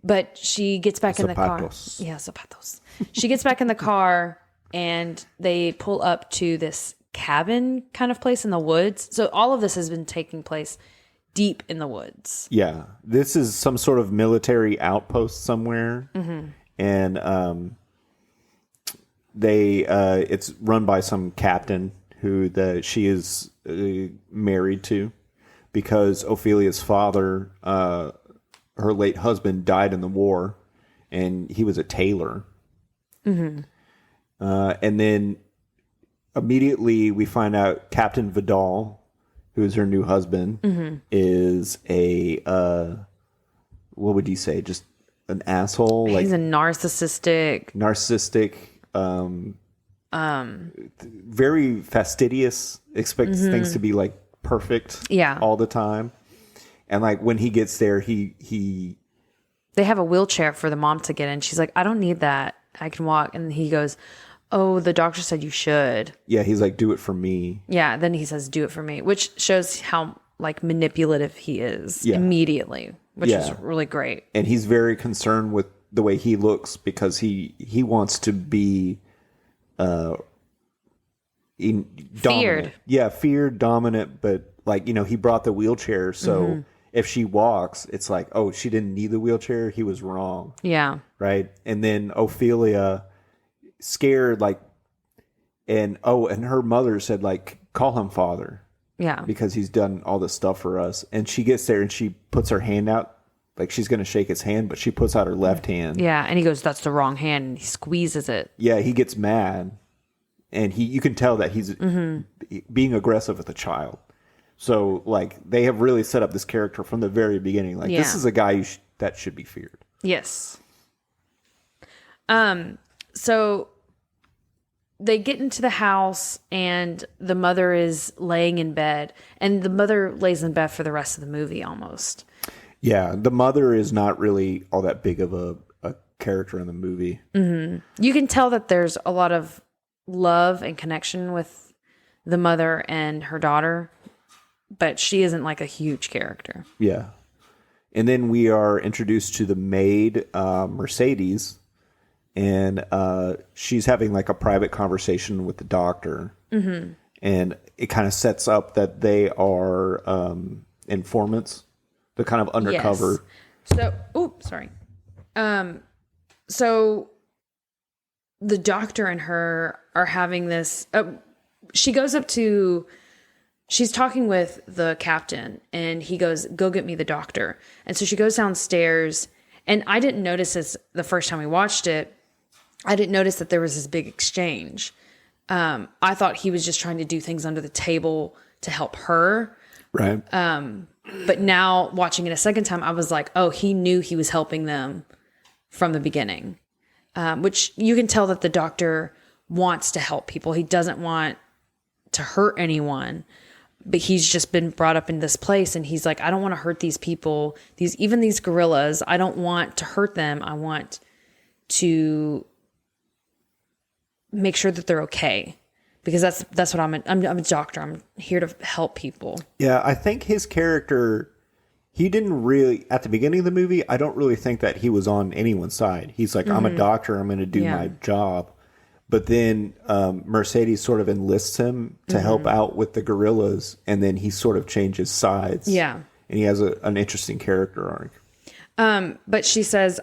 But she gets back in the car. Yeah, zapatos. She gets back in the car and they pull up to this cabin kind of place in the woods. So all of this has been taking place deep in the woods. Yeah. This is some sort of military outpost somewhere. Mm-hmm. And it's run by some captain who she is married to, because Ophelia's father, her late husband, died in the war, and he was a tailor. Mm-hmm. And then immediately we find out Captain Vidal, who is her new husband, is a, what would you say? Just an asshole? He's a narcissistic, very fastidious, expects things to be like perfect all the time. And like when he gets there, they have a wheelchair for the mom to get in. She's like, "I don't need that. I can walk." And he goes, "Oh, the doctor said you should." Yeah, he's like, "Do it for me." Yeah, then he says, "Do it for me," which shows how like manipulative he is immediately, which is really great. And he's very concerned with the way he looks because he wants to be feared. Yeah, feared, dominant, but like, he brought the wheelchair, so if she walks, it's like, oh, she didn't need the wheelchair, he was wrong. Yeah. Right? And then Ophelia, scared, like, and her mother said, like, call him father. Yeah. Because he's done all this stuff for us. And she gets there and she puts her hand out, like she's going to shake his hand, but she puts out her left hand. Yeah. And he goes, "That's the wrong hand." And he squeezes it. Yeah. He gets mad. And you can tell that he's being aggressive with a child. So, like, they have really set up this character from the very beginning. Like, this is a guy that should be feared. Yes. So they get into the house and the mother is laying in bed, and the mother lays in bed for the rest of the movie almost. Yeah. The mother is not really all that big of a character in the movie. Mm-hmm. You can tell that there's a lot of love and connection with the mother and her daughter, but she isn't like a huge character. Yeah. And then we are introduced to the maid, Mercedes, and she's having like a private conversation with the doctor. Mm-hmm. And it kind of sets up that they are informants. They're kind of undercover. Yes. So the doctor and her are having this. She's talking with the captain, and he goes, "Go get me the doctor." And so she goes downstairs, and I didn't notice this the first time we watched it. I didn't notice that there was this big exchange. I thought he was just trying to do things under the table to help her. Right. But now watching it a second time, I was like, oh, he knew he was helping them from the beginning. Which you can tell that the doctor wants to help people. He doesn't want to hurt anyone, but he's just been brought up in this place, and he's like, I don't want to hurt these people, even these gorillas. I don't want to hurt them. I want to make sure that they're okay. Because that's what I'm a doctor. I'm here to help people. Yeah, I think his character, he didn't really, at the beginning of the movie, I don't really think that he was on anyone's side. He's like, I'm a doctor, I'm going to do my job. But then Mercedes sort of enlists him to help out with the gorillas, and then he sort of changes sides. Yeah. And he has an interesting character arc. But she says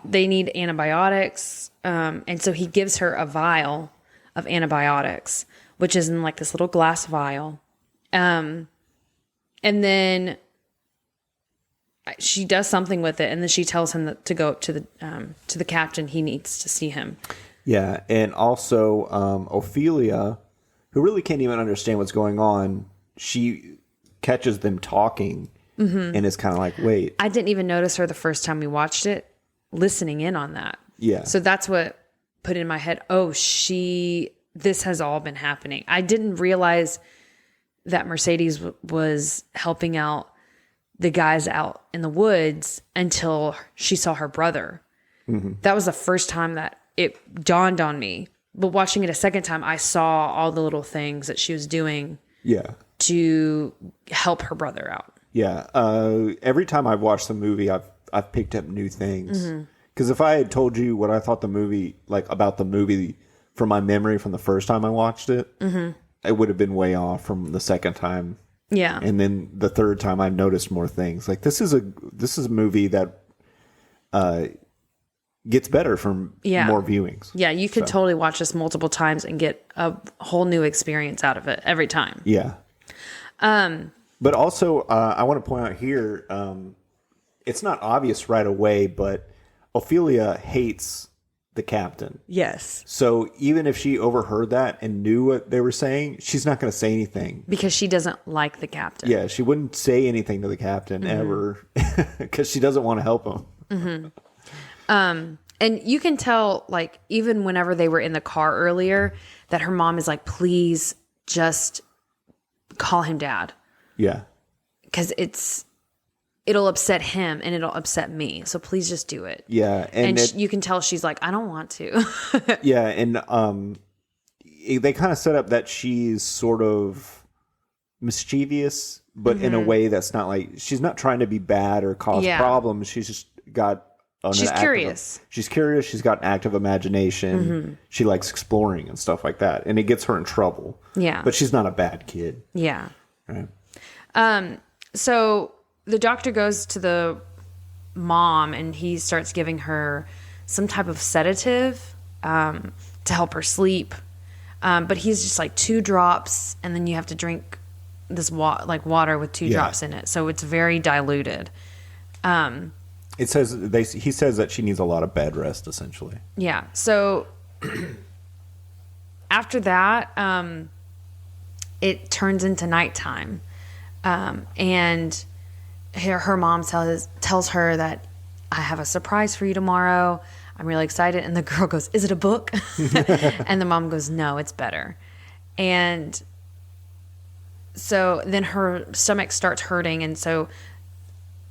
they need antibiotics. And so he gives her a vial of antibiotics, which is in like this little glass vial. And then she does something with it, and then she tells him to go up to the captain. He needs to see him. Yeah, and also Ophelia, who really can't even understand what's going on, she catches them talking and is kind of like, wait. I didn't even notice her the first time we watched it, listening in on that. Yeah. So that's what put in my head, this has all been happening. I didn't realize that Mercedes was helping out the guys out in the woods until she saw her brother. That was the first time that it dawned on me. But watching it a second time, I saw all the little things that she was doing to help her brother out. Yeah. Every time I've watched the movie, I've picked up new things. Because if I had told you what I thought about the movie from my memory from the first time I watched it, it would have been way off from the second time. Yeah. And then the third time I noticed more things. Like this is a movie that gets better from more viewings. Yeah, you could totally watch this multiple times and get a whole new experience out of it every time. Yeah. But also, I want to point out here, it's not obvious right away, but Ophelia hates the captain. Yes. So even if she overheard that and knew what they were saying, she's not going to say anything. Because she doesn't like the captain. Yeah, she wouldn't say anything to the captain ever because she doesn't want to help him. And you can tell, like, even whenever they were in the car earlier, that her mom is like, please just call him dad. Yeah. Because it'll upset him and it'll upset me. So please just do it. Yeah. And you can tell she's like, I don't want to. Yeah. And they kind of set up that she's sort of mischievous, but in a way that's not like, she's not trying to be bad or cause problems. She's just got... She's curious. She's curious. She's got an active imagination. She likes exploring and stuff like that. And it gets her in trouble. Yeah. But she's not a bad kid. Yeah. Right. So the doctor goes to the mom and he starts giving her some type of sedative to help her sleep. But he's just like 2 drops, and then you have to drink this water with 2 drops in it. So it's very diluted. It says he says that she needs a lot of bed rest, essentially. Yeah. So after that, it turns into nighttime, and her mom tells her that I have a surprise for you tomorrow. I'm really excited. And the girl goes, "Is it a book?" And the mom goes, "No, it's better." And so then her stomach starts hurting, and so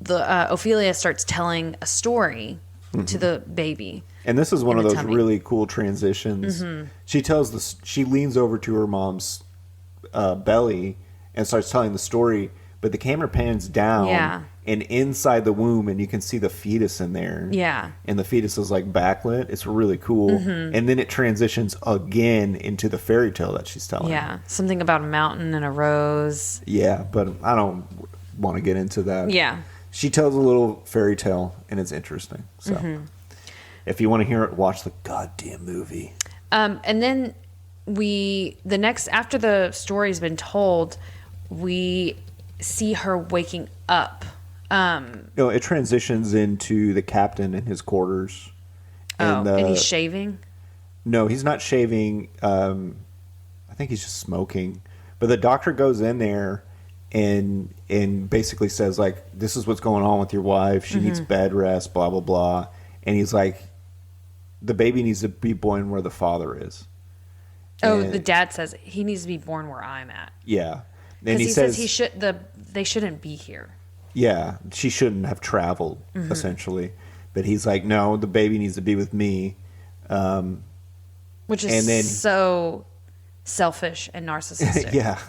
the Ophelia starts telling a story to the baby. And this is one of those tummy. really cool transitions. She leans over to her mom's belly and starts telling the story, but the camera pans down and inside the womb, and you can see the fetus in there. Yeah. And the fetus is like backlit. It's really cool. And then it transitions again into the fairy tale that she's telling. Yeah. Something about a mountain and a rose. Yeah, but I don't want to get into that. Yeah. She tells a little fairy tale, and it's interesting. So if you want to hear it, watch the goddamn movie. And then after the story's been told, we see her waking up. It transitions into the captain in his quarters. And he's shaving? No, he's not shaving. I think he's just smoking. But the doctor goes in there and basically says, like, this is what's going on with your wife. She needs bed rest, blah, blah, blah. And he's like, the baby needs to be born where the father is. The dad says he needs to be born where I'm at. Yeah. Because he says they shouldn't be here. Yeah, she shouldn't have traveled, essentially. But he's like, no, the baby needs to be with me. Which is and then, so selfish and narcissistic. Yeah.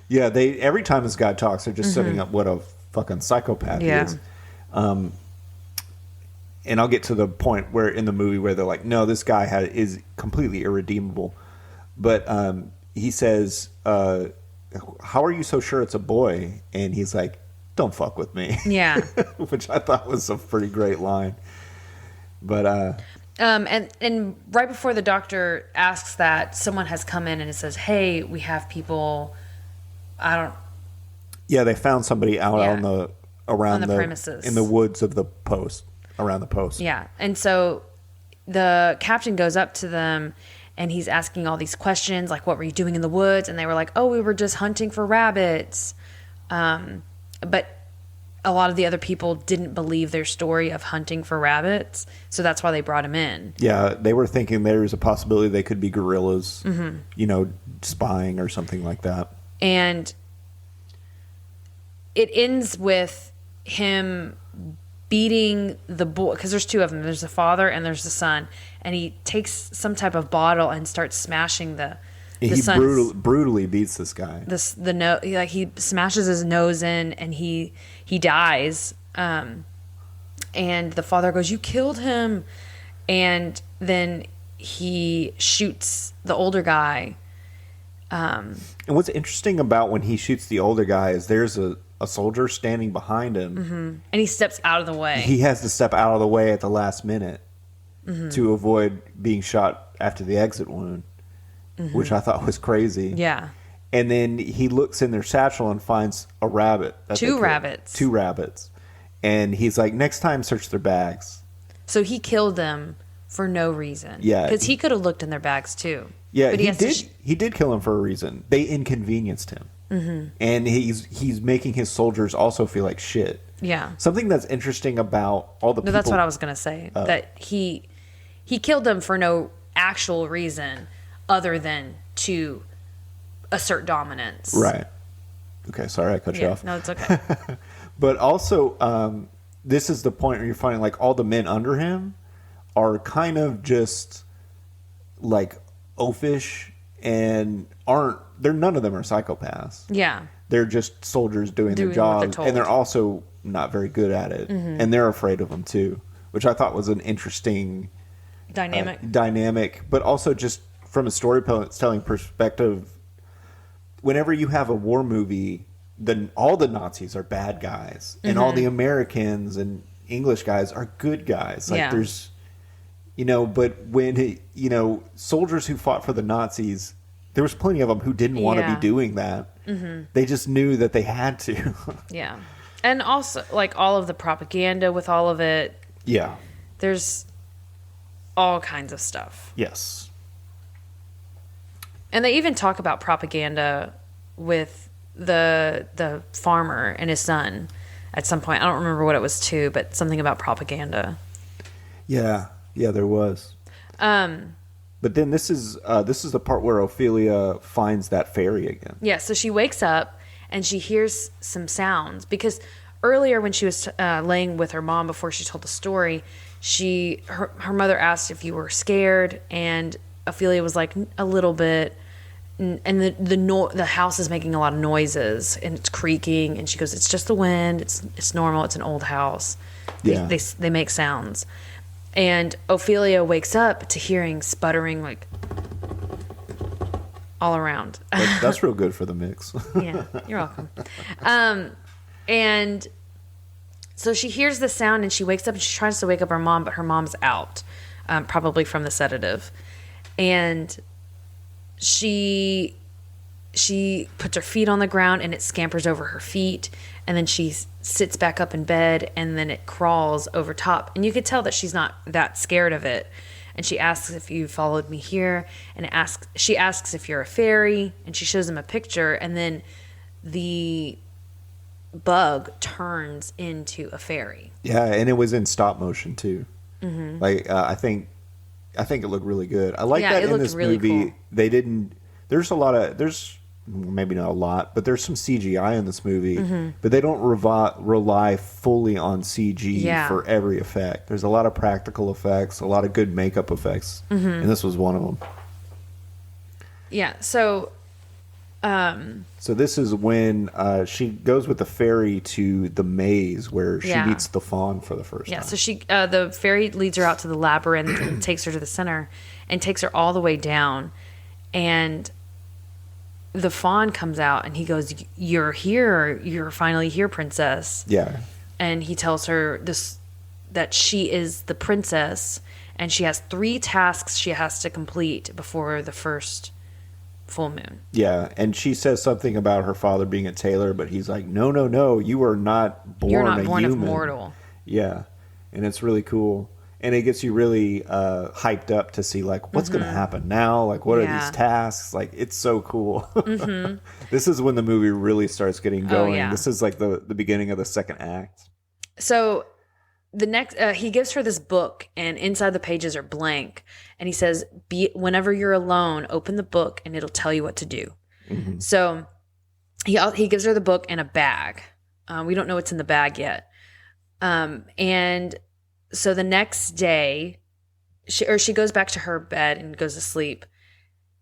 Yeah, every time this guy talks, they're just setting up what a fucking psychopath he is. And I'll get to the point where in the movie where they're like, no, this guy is completely irredeemable. But he says, how are you so sure it's a boy? And he's like, don't fuck with me. Yeah. Which I thought was a pretty great line. But and right before the doctor asks that, someone has come in and it says, hey, we have people, yeah, they found somebody out around the premises, in the woods of the post, around the post. Yeah. And so the captain goes up to them and he's asking all these questions, like, what were you doing in the woods? And they were like, oh, we were just hunting for rabbits. But a lot of the other people didn't believe their story of hunting for rabbits. So that's why they brought him in. Yeah, they were thinking there's a possibility they could be guerrillas, spying or something like that. And it ends with him beating the boy, because there's two of them. There's the father and there's the son. And he takes some type of bottle and starts smashing the son's... brutally beats this guy. He smashes his nose in and he dies. And the father goes, you killed him. And then he shoots the older guy. And what's interesting about when he shoots the older guy is there's a soldier standing behind him. Mm-hmm. And he steps out of the way. He has to step out of the way at the last minute to avoid being shot after the exit wound, which I thought was crazy. Yeah. And then he looks in their satchel and finds a rabbit. Two rabbits. And he's like, next time, search their bags. So he killed them for no reason. Yeah. Because he could have looked in their bags too. Yeah, but he did kill him for a reason. They inconvenienced him. Mm-hmm. And he's making his soldiers also feel like shit. Yeah. Something that's interesting about all the people... that's what I was going to say. That he killed them for no actual reason other than to assert dominance. Right. Okay, sorry I cut you off. No, it's okay. But also, this is the point where you're finding like all the men under him are kind of just like oafish and none of them are psychopaths. Yeah. They're just soldiers doing their job, and they're also not very good at it. Mm-hmm. And they're afraid of them too, which I thought was an interesting dynamic, but also just from a storytelling perspective, whenever you have a war movie, then all the Nazis are bad guys and all the Americans and English guys are good guys. Like there's, but when, soldiers who fought for the Nazis, there was plenty of them who didn't want to be doing that. Mm-hmm. They just knew that they had to. Yeah. And also like all of the propaganda with all of it. Yeah. There's all kinds of stuff. Yes. And they even talk about propaganda with the farmer and his son at some point. I don't remember what it was to, but something about propaganda. Yeah, there was. But then this is the part where Ophelia finds that fairy again. Yeah, so she wakes up and she hears some sounds because earlier when she was laying with her mom before she told the story, her mother asked if you were scared, and Ophelia was like a little bit. And the house is making a lot of noises and it's creaking, and she goes, it's just the wind, it's normal, it's an old house. They make sounds. And Ophelia wakes up to hearing sputtering like all around. That's real good for the mix. Yeah, you're welcome. And so she hears the sound and she wakes up and she tries to wake up her mom, but her mom's out, probably from the sedative. And she puts her feet on the ground and it scampers over her feet, and then she sits back up in bed and then it crawls over top, and you could tell that she's not that scared of it. And she asks if you followed me here, and she asks if you're a fairy, and she shows him a picture, and then the bug turns into a fairy. Yeah, and it was in stop motion too. Mm-hmm. Like I think it looked really good. I like that in this really movie. Cool. They didn't. There's maybe not a lot, but there's some CGI in this movie, but they don't rely fully on CG for every effect. There's a lot of practical effects, a lot of good makeup effects, and this was one of them. Yeah, so this is when she goes with the fairy to the maze where she meets the faun for the first time. Yeah, so the fairy leads her out to the labyrinth and takes her to the center and takes her all the way down. And the faun comes out and he goes, "You're here. You're finally here, princess." Yeah. And he tells her that she is the princess and she has 3 tasks she has to complete before the first full moon. Yeah, and she says something about her father being a tailor, but he's like, no, you are not born You're not a born human. of mortal. Yeah, and it's really cool. And it gets you really hyped up to see, like, what's going to happen now? Like, what are these tasks? Like, it's so cool. This is when the movie really starts getting going. Oh, yeah. This is like the beginning of the second act. So the next, he gives her this book, and inside the pages are blank. And he says, whenever you're alone, open the book, and it'll tell you what to do. So he gives her the book and a bag. We don't know what's in the bag yet. And so the next day, she goes back to her bed and goes to sleep.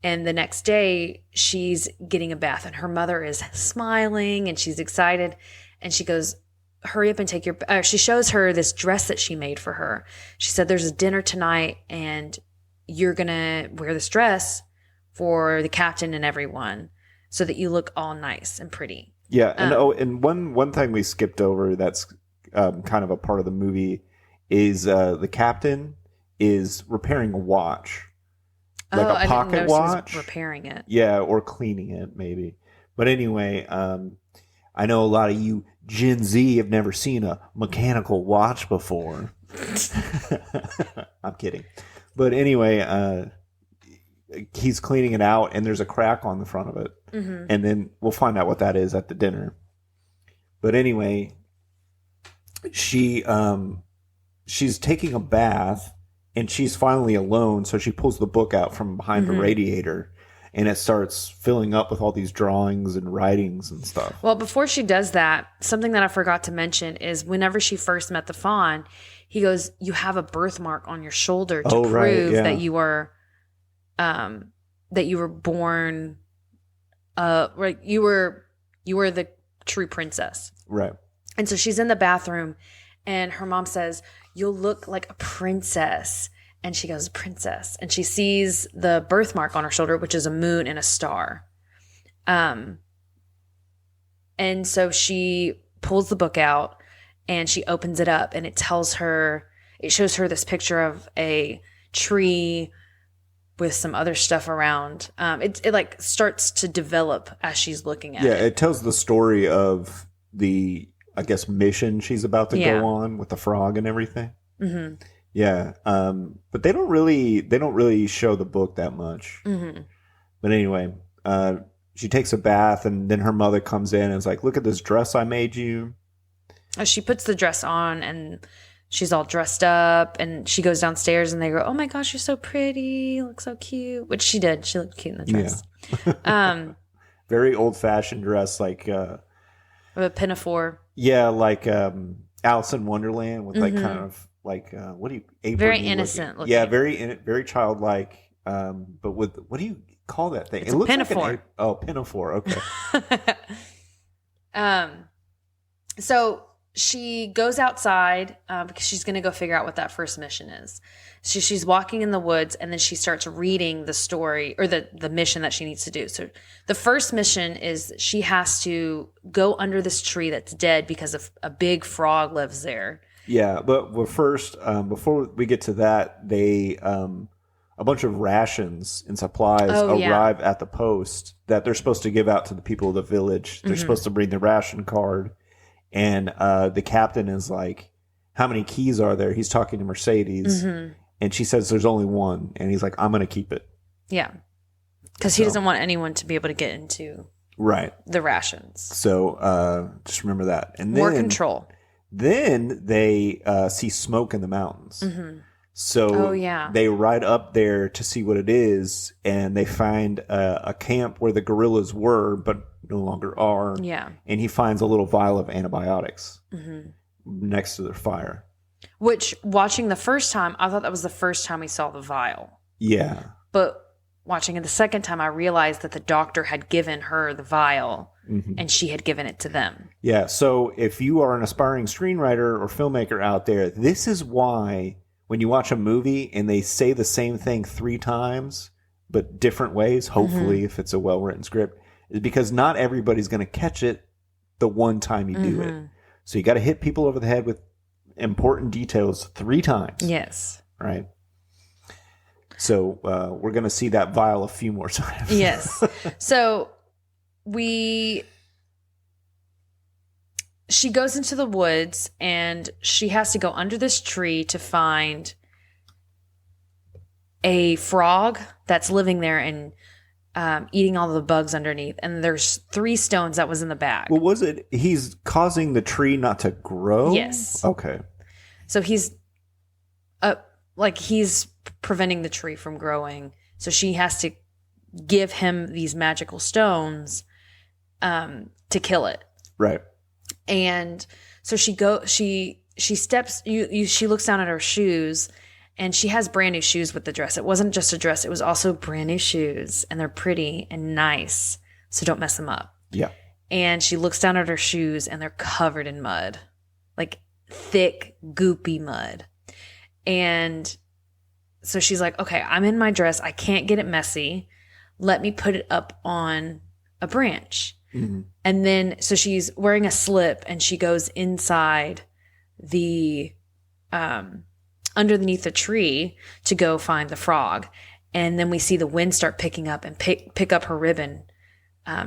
And the next day, she's getting a bath, and her mother is smiling, and she's excited. And she goes, "Hurry up and take your." She shows her this dress that she made for her. She said, "There's a dinner tonight, and you're gonna wear this dress for the captain and everyone, so that you look all nice and pretty." Yeah, and and one thing we skipped over that's kind of a part of the movie is the captain is repairing a watch, like a pocket watch. She was repairing it. Yeah, or cleaning it maybe. But anyway, I know a lot of you Gen Z have never seen a mechanical watch before. I'm kidding. But anyway, he's cleaning it out, and there's a crack on the front of it. And then we'll find out what that is at the dinner. But anyway, she's taking a bath, and she's finally alone, so she pulls the book out from behind the radiator, and it starts filling up with all these drawings and writings and stuff. Well, before she does that, something that I forgot to mention is whenever she first met the faun, he goes, "You have a birthmark on your shoulder to prove that you were born right, you were the true princess." Right. And so she's in the bathroom, and her mom says, "You'll look like a princess." And she goes, "Princess." And she sees the birthmark on her shoulder, which is a moon and a star. And so she pulls the book out and she opens it up, and it shows her this picture of a tree with some other stuff around. It like starts to develop as she's looking at it. Yeah, it tells the story of the, I guess, mission she's about to go on with the frog and everything. Yeah, but they don't really show the book that much. But anyway, she takes a bath, and then her mother comes in and is like, "Look at this dress I made you." She puts the dress on, and she's all dressed up, and she goes downstairs, and they go, "Oh my gosh, you're so pretty. You look so cute," which she did. She looked cute in the dress. Yeah. Very old-fashioned dress, like with a pinafore. Yeah, like Alice in Wonderland with like kind of like what do you very innocent looking. Yeah, very childlike. But with, what do you call that thing? It's a pinafore. Like pinafore. Okay. So she goes outside because she's going to go figure out what that first mission is. She's walking in the woods, and then she starts reading the story or the mission that she needs to do. So the first mission is she has to go under this tree that's dead because a big frog lives there. Yeah, but first, before we get to that, they a bunch of rations and supplies arrive at the post that they're supposed to give out to the people of the village. They're supposed to bring the ration card, and the captain is like, "How many keys are there?" He's talking to Mercedes, and she says there's only one, and he's like, "I'm going to keep it." Yeah, because he doesn't want anyone to be able to get into the rations. So just remember that, and more control. Then they see smoke in the mountains. So Oh, yeah. they ride up there to see what it is, and they find a camp where the gorillas were, but no longer are. Yeah. And he finds a little vial of antibiotics next to their fire. Which, watching the first time, I thought that was the first time we saw the vial. Yeah. But watching it the second time, I realized that the doctor had given her the vial and she had given it to them. Yeah. So if you are an aspiring screenwriter or filmmaker out there, this is why when you watch a movie and they say the same thing 3 times, but different ways, hopefully, if it's a well-written script, is because not everybody's going to catch it the one time you do it. So you got to hit people over the head with important details 3 times. Yes. Right. So we're going to see that vial a few more times. Yes. So she goes into the woods and she has to go under this tree to find a frog that's living there and eating all the bugs underneath. And there's 3 stones that was in the bag. Well, was it he's causing the tree not to grow? Yes. Okay. So he's preventing the tree from growing. So she has to give him these magical stones to kill it. Right. And so she steps, she looks down at her shoes, and she has brand new shoes with the dress. It wasn't just a dress, it was also brand new shoes, and they're pretty and nice. So don't mess them up. Yeah. And she looks down at her shoes and they're covered in mud, like thick, goopy mud. And so she's like, okay, I'm in my dress. I can't get it messy. Let me put it up on a branch. And then, so she's wearing a slip and she goes inside the, underneath the tree to go find the frog. And then we see the wind start picking up and pick up her ribbon.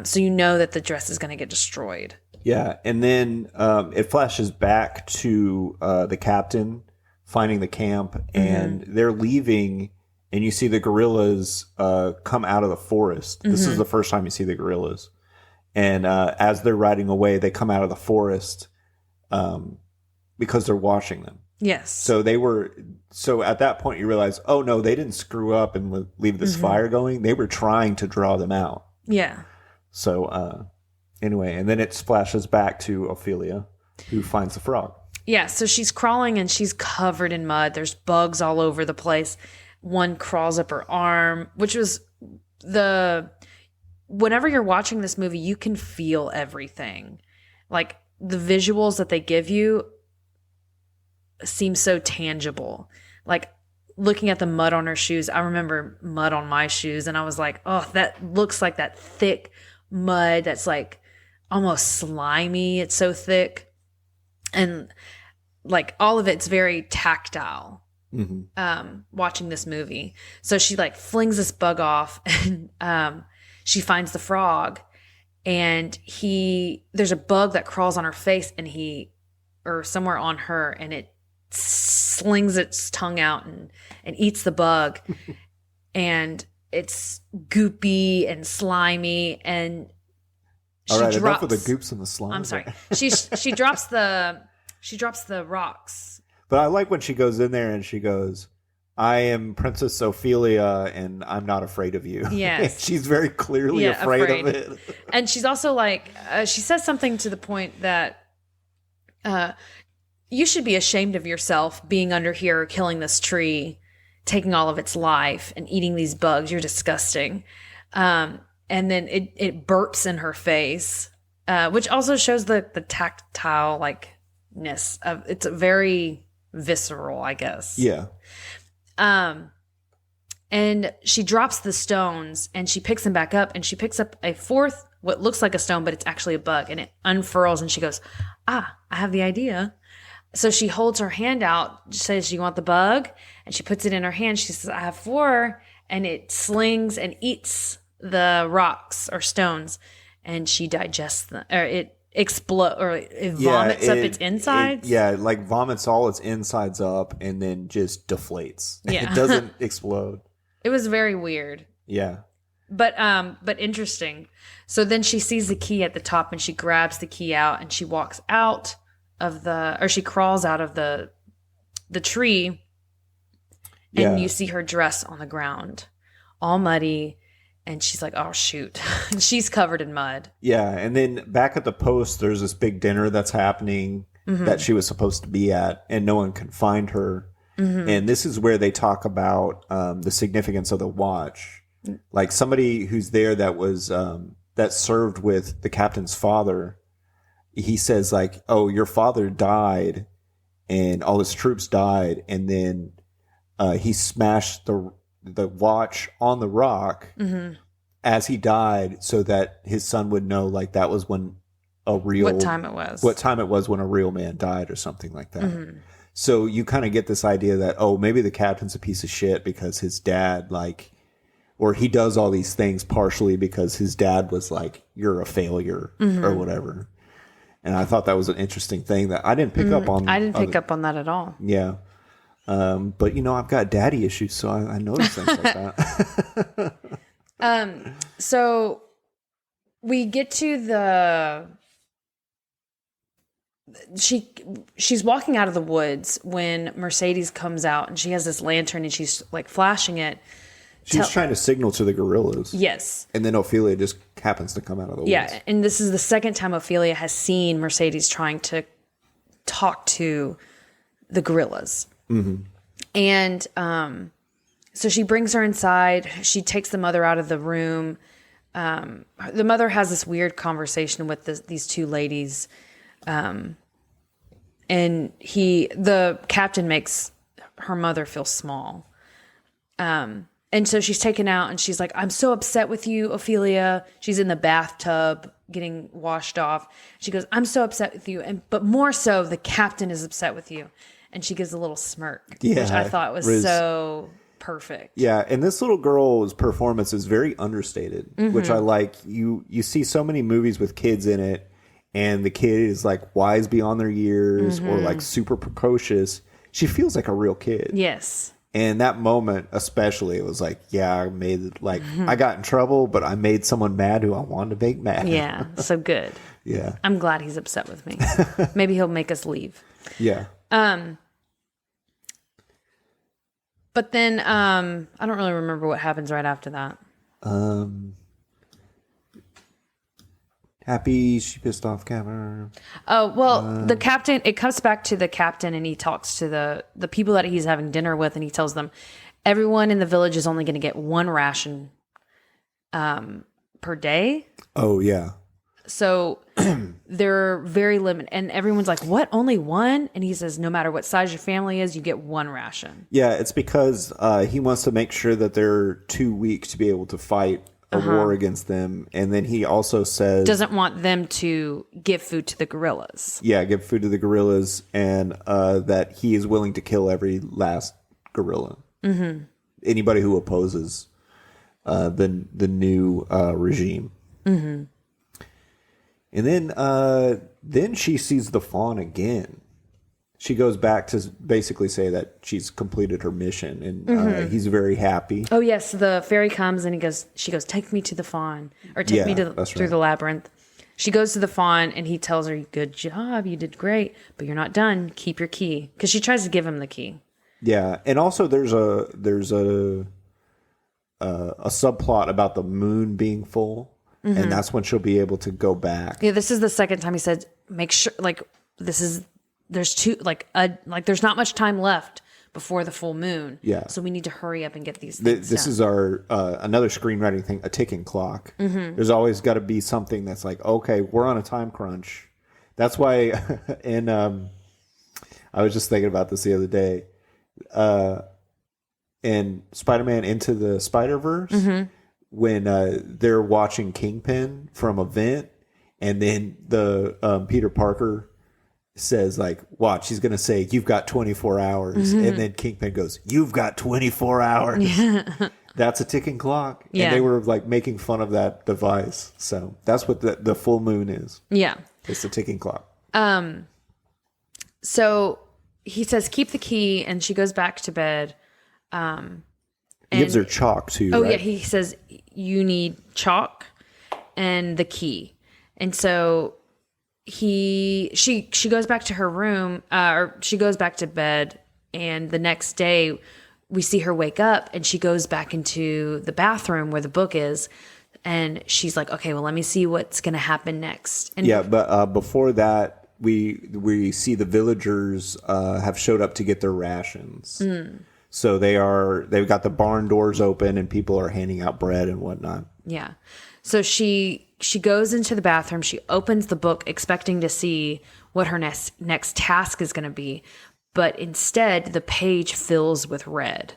So you know that the dress is going to get destroyed. Yeah. And then it flashes back to the captain finding the camp, and they're leaving, and you see the gorillas come out of the forest. This is the first time you see the gorillas. And as they're riding away, they come out of the forest because they're watching them. Yes. So at that point you realize, oh no, they didn't screw up and leave this fire going. They were trying to draw them out. Yeah. So anyway, and then it splashes back to Ophelia, who finds the frog. Yeah. So she's crawling and she's covered in mud. There's bugs all over the place. One crawls up her arm, which was whenever you're watching this movie, you can feel everything. Like the visuals that they give you seem so tangible. Like looking at the mud on her shoes, I remember mud on my shoes and I was like, oh, that looks like that thick mud that's like almost slimy. It's so thick. And like all of it's very tactile. Watching this movie. So she like flings this bug off and she finds the frog, and there's a bug that crawls on her face or somewhere on her, and it slings its tongue out and eats the bug. And it's goopy and slimy, and all right, enough of the goops and the slime. I'm sorry. She drops the rocks. But I like when she goes in there and she goes, I am Princess Ophelia and I'm not afraid of you. Yes. She's very clearly afraid of it. And she's also like, she says something to the point that you should be ashamed of yourself being under here killing this tree, taking all of its life and eating these bugs. You're disgusting. And then it burps in her face, which also shows the tactile likeness of it's very visceral, I guess. Yeah. And she drops the stones and she picks them back up, and she picks up a fourth, what looks like a stone, but it's actually a bug, and it unfurls and she goes, I have the idea. So she holds her hand out, says, you want the bug? And she puts it in her hand. She says, I have 4. And it slings and eats the rocks or stones, and she digests them, or it explodes, or it vomits up its insides. Like vomits all its insides up and then just deflates. Yeah. It doesn't explode. It was very weird. Yeah. But interesting. So then she sees the key at the top and she grabs the key out and she walks out of she crawls out of the tree. And you see her dress on the ground, all muddy. And she's like, oh, shoot. She's covered in mud. Yeah. And then back at the post, there's this big dinner that's happening that she was supposed to be at, and no one can find her. And this is where they talk about the significance of the watch. Like somebody who's there that was that served with the captain's father, he says like, oh, your father died and all his troops died. And then he smashed the watch on the rock as he died so that his son would know like that was when what time it was when a real man died or something like that. So you kind of get this idea that, oh, maybe the captain's a piece of shit because his dad or he does all these things partially because his dad was like, you're a failure or whatever. And I thought that was an interesting thing that I didn't pick up on. I didn't pick up on that at all. Yeah. But I've got daddy issues, so I notice things like that. So we get to she's walking out of the woods when Mercedes comes out, and she has this lantern and she's like flashing it. She's trying to signal to the gorillas. Yes. And then Ophelia just happens to come out of the woods. Yeah. And this is the second time Ophelia has seen Mercedes trying to talk to the gorillas. And so she brings her inside. She takes the mother out of the room. The mother has this weird conversation with these two ladies. And the captain makes her mother feel small. And so she's taken out and she's like, I'm so upset with you, Ophelia. She's in the bathtub getting washed off. She goes, I'm so upset with you. But more so, the captain is upset with you. And she gives a little smirk, which I thought was so perfect. Yeah. And this little girl's performance is very understated, which I like. You see so many movies with kids in it, and the kid is like wise beyond their years or like super precocious. She feels like a real kid. Yes. And that moment, especially, it was like, yeah, I made I got in trouble, but I made someone mad who I wanted to make mad. Yeah, so good. Yeah. I'm glad he's upset with me. Maybe he'll make us leave. Yeah. But then I don't really remember what happens right after that. Happy she pissed off Captain. Oh, well, the captain, it comes back to the captain, and he talks to the people that he's having dinner with, and he tells them everyone in the village is only going to get one ration per day. Oh, yeah. So they're very limited. And everyone's like, what, only one? And he says, no matter what size your family is, you get one ration. Yeah, it's because he wants to make sure that they're too weak to be able to fight a war against them. And then he also says... doesn't want them to give food to the gorillas. Yeah, give food to the gorillas, and that he is willing to kill every last gorilla. Anybody who opposes the new regime. And then she sees the faun again. She goes back to basically say that she's completed her mission, and he's very happy. Oh yes, the fairy comes and she goes, take me to the faun, or take me through the labyrinth. She goes to the faun, and he tells her, good job, you did great, but you're not done. Keep your key, because she tries to give him the key. Yeah, and also there's a subplot about the moon being full. And that's when she'll be able to go back. Yeah, this is the second time he said, make sure, there's not much time left before the full moon. Yeah. So we need to hurry up and get these things This done. is our, another screenwriting thing, a ticking clock. There's always got to be something that's like, okay, we're on a time crunch. That's why, and I was just thinking about this the other day. In Spider-Man Into the Spider-Verse, when they're watching Kingpin from a vent, and then the Peter Parker says like, watch, he's going to say, you've got 24 hours. And then Kingpin goes, you've got 24 hours. That's a ticking clock. Yeah. And they were like making fun of that device. So that's what the full moon is. Yeah. It's a ticking clock. So he says, keep the key, and she goes back to bed. He gives her chalk too, Oh, right? yeah. He says, you need chalk and the key. And so she goes back to her room, or she goes back to bed. And the next day, we see her wake up and she goes back into the bathroom where the book is. And she's like, okay, well, let me see what's going to happen next. And but before that, we see the villagers have showed up to get their rations. So they've got the barn doors open and people are handing out bread and whatnot. Yeah. So she goes into the bathroom. She opens the book expecting to see what her next task is going to be. But instead, the page fills with red.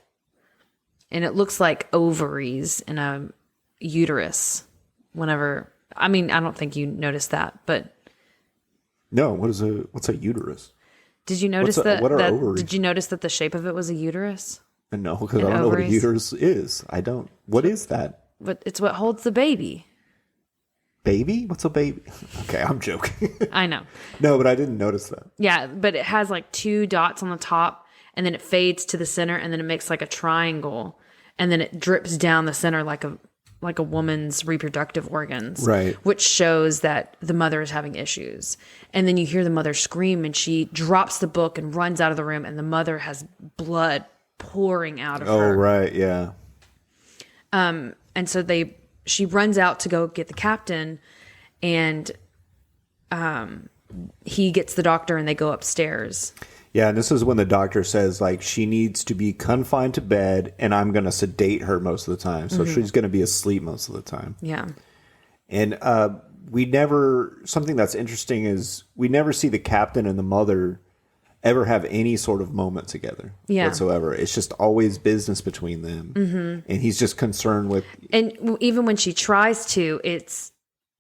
And it looks like ovaries in a uterus. I don't think you noticed that, but... No, what's a uterus? Did you notice what are ovaries? Did you notice that the shape of it was a uterus? No, because I don't know what a uterus is. I don't. What is that? But it's what holds the baby. Baby? What's a baby? Okay, I'm joking. I know. No, but I didn't notice that. Yeah, but it has like 2 dots on the top, and then it fades to the center, and then it makes like a triangle, and then it drips down the center like a woman's reproductive organs. Right. Which shows that the mother is having issues. And then you hear the mother scream, and she drops the book and runs out of the room, and the mother has blood pouring out of her. Oh, right, yeah. And so she runs out to go get the captain, and he gets the doctor, and they go upstairs. Yeah, and this is when the doctor says, like, she needs to be confined to bed, and I'm going to sedate her most of the time. So she's going to be asleep most of the time. Yeah. And something that's interesting is we never see the captain and the mother ever have any sort of moment together whatsoever. It's just always business between them. Mm-hmm. And he's just concerned with... And even when she tries to, it's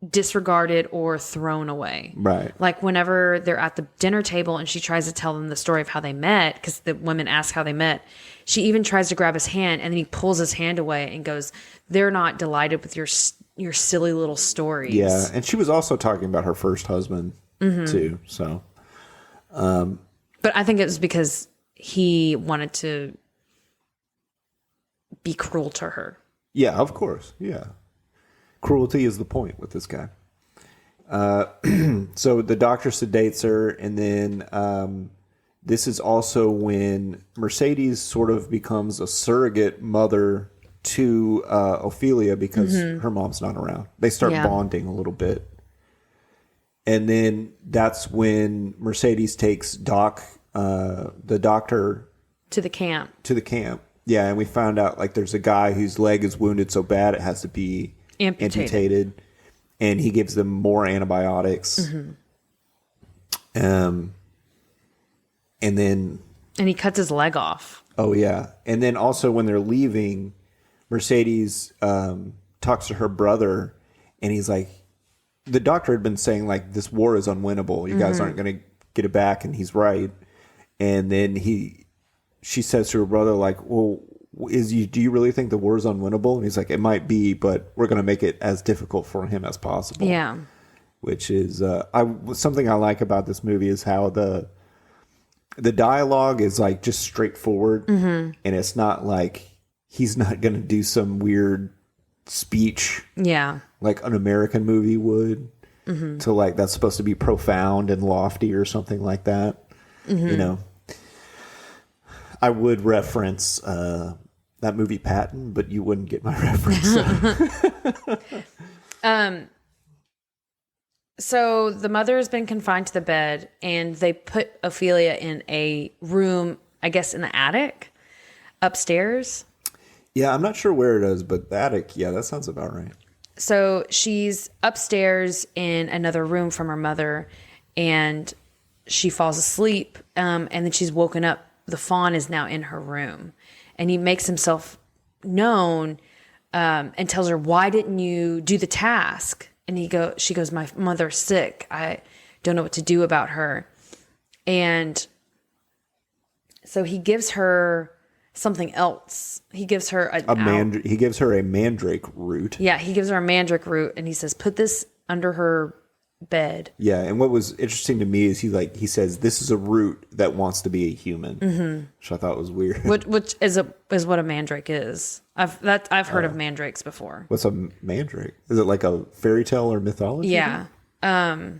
disregarded or thrown away. Right. Like whenever they're at the dinner table and she tries to tell them the story of how they met, because the women ask how they met, she even tries to grab his hand, and then he pulls his hand away and goes, they're not delighted with your silly little stories. Yeah, and she was also talking about her first husband, too, so... But I think it was because he wanted to be cruel to her. Yeah, of course. Yeah. Cruelty is the point with this guy. So the doctor sedates her, and then this is also when Mercedes sort of becomes a surrogate mother to Ophelia because her mom's not around. They start bonding a little bit. And then that's when Mercedes takes the doctor to the camp. Yeah, and we found out like there's a guy whose leg is wounded so bad it has to be amputated. And he gives them more antibiotics. And he cuts his leg off. Oh yeah, and then also when they're leaving, Mercedes talks to her brother, and he's like, the doctor had been saying like this war is unwinnable. You guys aren't going to get it back, and he's right. And then she says to her brother like, "Well, do you really think the war is unwinnable?" And he's like, "It might be, but we're going to make it as difficult for him as possible." Yeah, which is something I like about this movie is how the dialogue is like just straightforward, and it's not like he's not going to do some weird speech. Yeah. Like an American movie would, to like that's supposed to be profound and lofty or something like that. You know, I would reference that movie Patton, but you wouldn't get my reference. So the mother has been confined to the bed, and they put Ophelia in a room, I guess, in the attic upstairs. Yeah, I'm not sure where it is, but the attic. Yeah, that sounds about right. So she's upstairs in another room from her mother, and she falls asleep, and then she's woken up. The faun is now in her room, and he makes himself known and tells her, "Why didn't you do the task?" And she goes, "My mother's sick. I don't know what to do about her." And so he gives her something else. He gives her he gives her a mandrake root. Yeah, he gives her a mandrake root, and he says, "Put this under her bed." Yeah, and what was interesting to me is he says this is a root that wants to be a human, which I thought was weird. Which is what a mandrake is. I've heard of mandrakes before. What's a mandrake? Is it like a fairy tale or mythology? Yeah. That's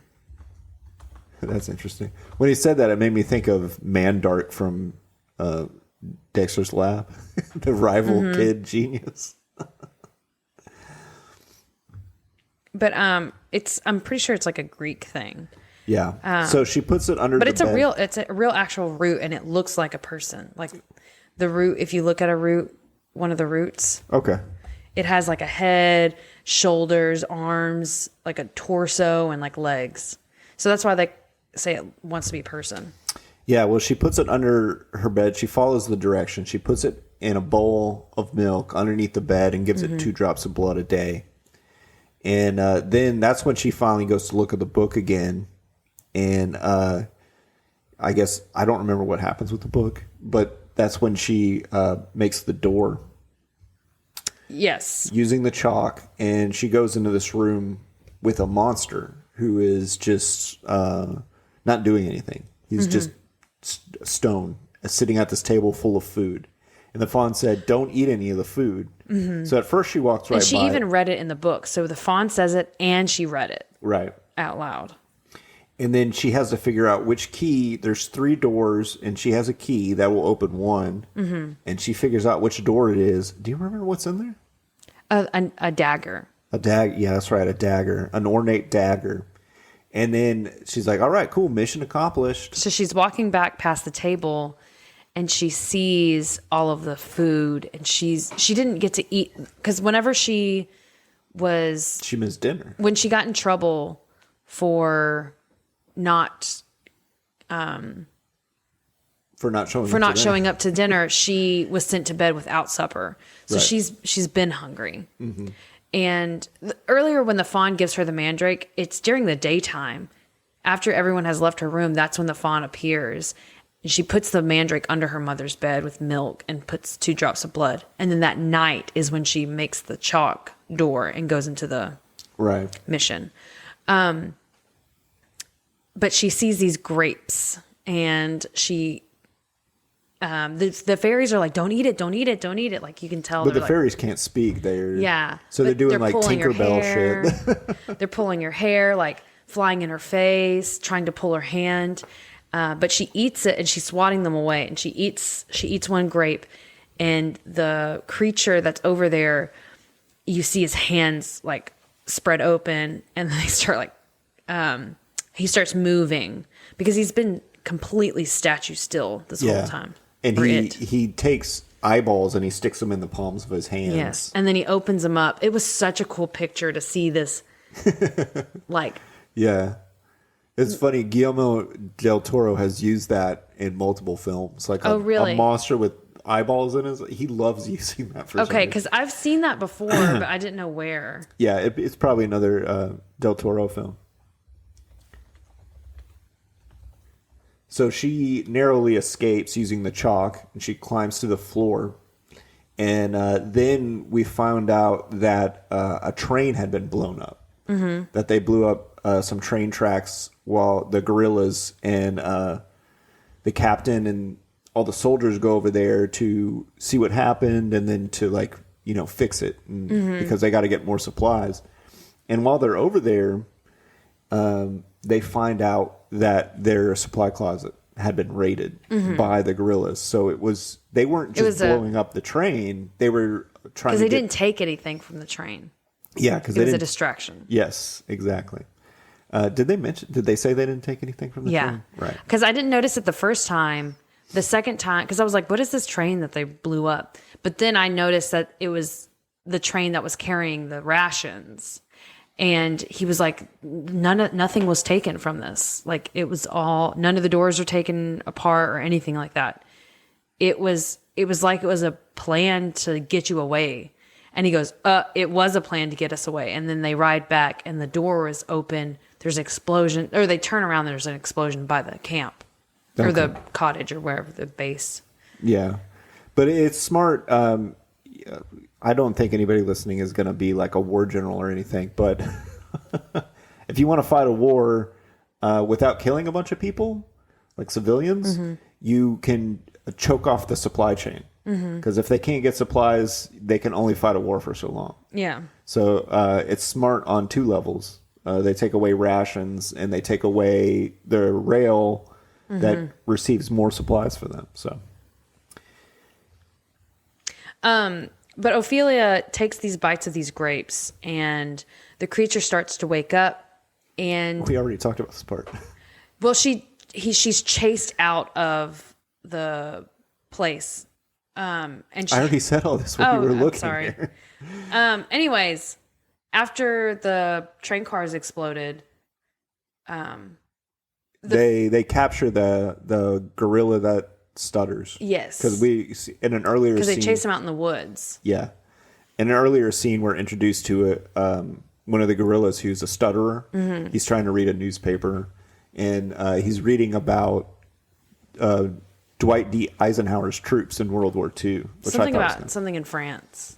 interesting. When he said that, it made me think of Mandark from Dexter's Lab, the rival kid genius. But I'm pretty sure it's like a Greek thing. Yeah. So she puts it under But the it's bed. it's a real actual root, and it looks like a person. Like the root, if you look at a root, one of the roots, Okay. it has like a head, shoulders, arms, like a torso, and like legs. So that's why they say it wants to be a person. Yeah, well, she puts it under her bed. She follows the direction. She puts it in a bowl of milk underneath the bed and gives it 2 drops of blood a day. And then that's when she finally goes to look at the book again. And I guess I don't remember what happens with the book, but that's when she makes the door. Yes. Using the chalk. And she goes into this room with a monster who is just not doing anything. He's just stone, sitting at this table full of food. And the faun said, don't eat any of the food. So at first she walks right by. And she even read it in the book. So the faun says it and she read it. Right. Out loud. And then she has to figure out which key. There's 3 doors, and she has a key that will open one. And she figures out which door it is. Do you remember what's in there? A dagger. A dagger. Yeah, that's right. A dagger. An ornate dagger. And then she's like, all right, cool. Mission accomplished. So she's walking back past the table, and she sees all of the food, and she didn't get to eat because whenever she missed dinner. When she got in trouble for not showing up to dinner, she was sent to bed without supper. So Right. she's been hungry. And earlier when the faun gives her the mandrake, it's during the daytime. After everyone has left her room, that's when the faun appears. And she puts the mandrake under her mother's bed with milk and puts 2 drops of blood. And then that night is when she makes the chalk door and goes into the mission. But she sees these grapes, and she, the fairies are like, don't eat it, don't eat it, don't eat it. Like you can tell. But the like, fairies can't speak. So they're But doing like pulling her Tinkerbell hair. shit. They're pulling her hair, like flying in her face, trying to pull her hand. But she eats it, and she's swatting them away. And she eats one grape, and the creature that's over there, you see his hands like spread open, and then they start like, he starts moving because he's been completely statue still this whole time. And he takes eyeballs and he sticks them in the palms of his hands. Yes. And then he opens them up. It was such a cool picture to see this. Yeah. It's funny. Guillermo del Toro has used that in multiple films. Like really? A monster with eyeballs in his. He loves using that for some reason. Because I've seen that before, but I didn't know where. Yeah, it's probably another del Toro film. So she narrowly escapes using the chalk, and she climbs to the floor. And then we found out that a train had been blown up. That they blew up some train tracks while the guerrillas and the captain and all the soldiers go over there to see what happened and then to fix it because they got to get more supplies. And while they're over there, they find out that their supply closet had been raided by the guerrillas. So they weren't just blowing up the train. They were trying to because they didn't take anything from the train. Yeah, because it was a distraction. Yes, exactly. Did they say they didn't take anything from the train? Right. Because I didn't notice it the first time. The second time, because I was like, what is this train that they blew up? But then I noticed that it was the train that was carrying the rations. And he was like, nothing was taken from this. Like it was none of the doors were taken apart or anything like that. It was like it was a plan to get you away. And he goes, it was a plan to get us away. And then they ride back and the door is open. There's an explosion, or they turn around. There's an explosion by the camp or the cottage or wherever the base. Yeah. But it's smart. I don't think anybody listening is going to be like a war general or anything, but if you want to fight a war without killing a bunch of people, like civilians, you can choke off the supply chain. Because if they can't get supplies, they can only fight a war for so long. Yeah. So it's smart on 2 levels. They take away rations and they take away the rail that receives more supplies for them. So But Ophelia takes these bites of these grapes, and the creature starts to wake up. And We already talked about this part. well, she's chased out of the place. And she, I already said all this when we were I'm looking sorry. here. Anyways, after the train cars exploded, They capture the gorilla that stutters. yes, Because we in an earlier because scene, they chase him out in the woods. yeah, in an earlier scene, we're introduced to one of the gorillas who's a stutterer. Mm-hmm. He's trying to read a newspaper, and he's reading about Dwight D. Eisenhower's troops in World War II. Which Something I thought about something in France.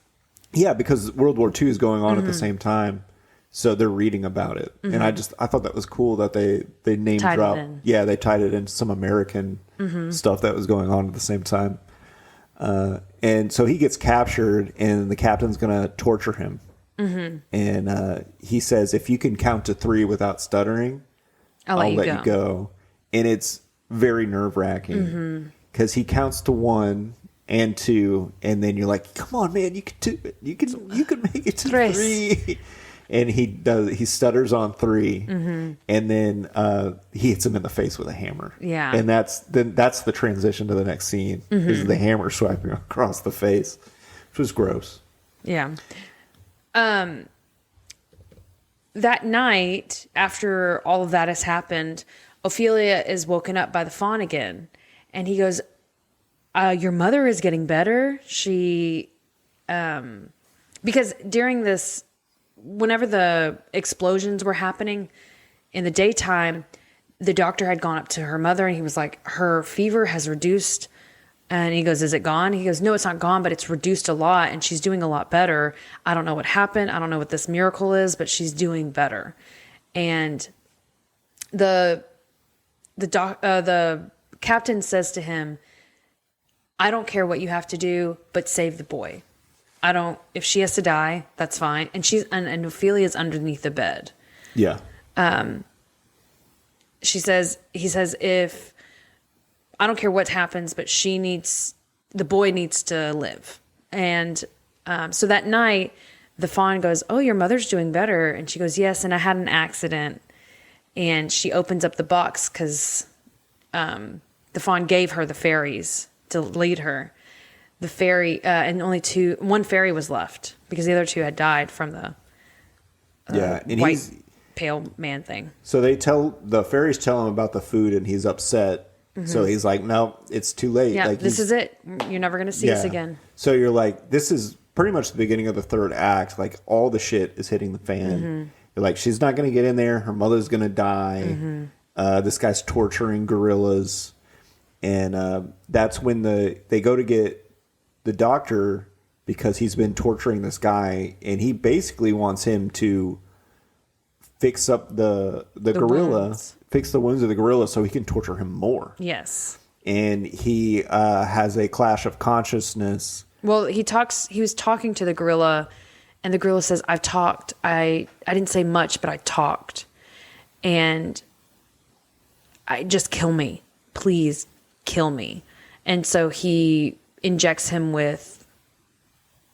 yeah, because World War II is going on at Mm-hmm. the same time, so they're reading about it, and I thought that was cool that they name Tied it drop. in. Yeah, they tied it into some American stuff that was going on at the same time, and so he gets captured, and the captain's gonna torture him, and he says, "If you can count to 3 without stuttering, I'll let you go." And it's very nerve wracking because he counts to 1 and 2, and then you're like, "Come on, man, you can do it. You can make it to Tres. 3." And he stutters on 3, and then he hits him in the face with a hammer. Yeah. and that's the transition to the next scene is the hammer swiping across the face, which was gross. Yeah. That night, after all of that has happened, Ophelia is woken up by the faun again. And he goes, your mother is getting better. She, because during this, whenever the explosions were happening in the daytime, the doctor had gone up to her mother and he was like, her fever has reduced. And he goes, is it gone? He goes, no, it's not gone, but it's reduced a lot and she's doing a lot better. I don't know what happened. I don't know what this miracle is, but she's doing better. And the captain says to him, I don't care what you have to do, but save the boy. If she has to die, that's fine. And and Ophelia's underneath the bed. Yeah. He says, if I don't care what happens, but the boy needs to live. And so that night, the faun goes, oh, your mother's doing better. And she goes, yes, and I had an accident. And she opens up the box because the faun gave her the fairies to lead her. The fairy, and one fairy was left because the other 2 had died from the and white pale man thing. So the fairies tell him about the food, and he's upset. So he's like, "No, it's too late. Yeah, like, this is it. You're never going to see us again." So you're like, this is pretty much the beginning of the 3rd act. Like all the shit is hitting the fan. You're like, she's not going to get in there. Her mother's going to die. This guy's torturing gorillas, and that's when they go to get the doctor because he's been torturing this guy, and he basically wants him to fix up the gorilla, wounds. fix the wounds of the gorilla so he can torture him more. Yes. And he has a clash of consciousness. Well, he was talking to the gorilla, and the gorilla says, I've talked. I didn't say much, but I talked. And I just kill me. Please kill me. And so he injects him with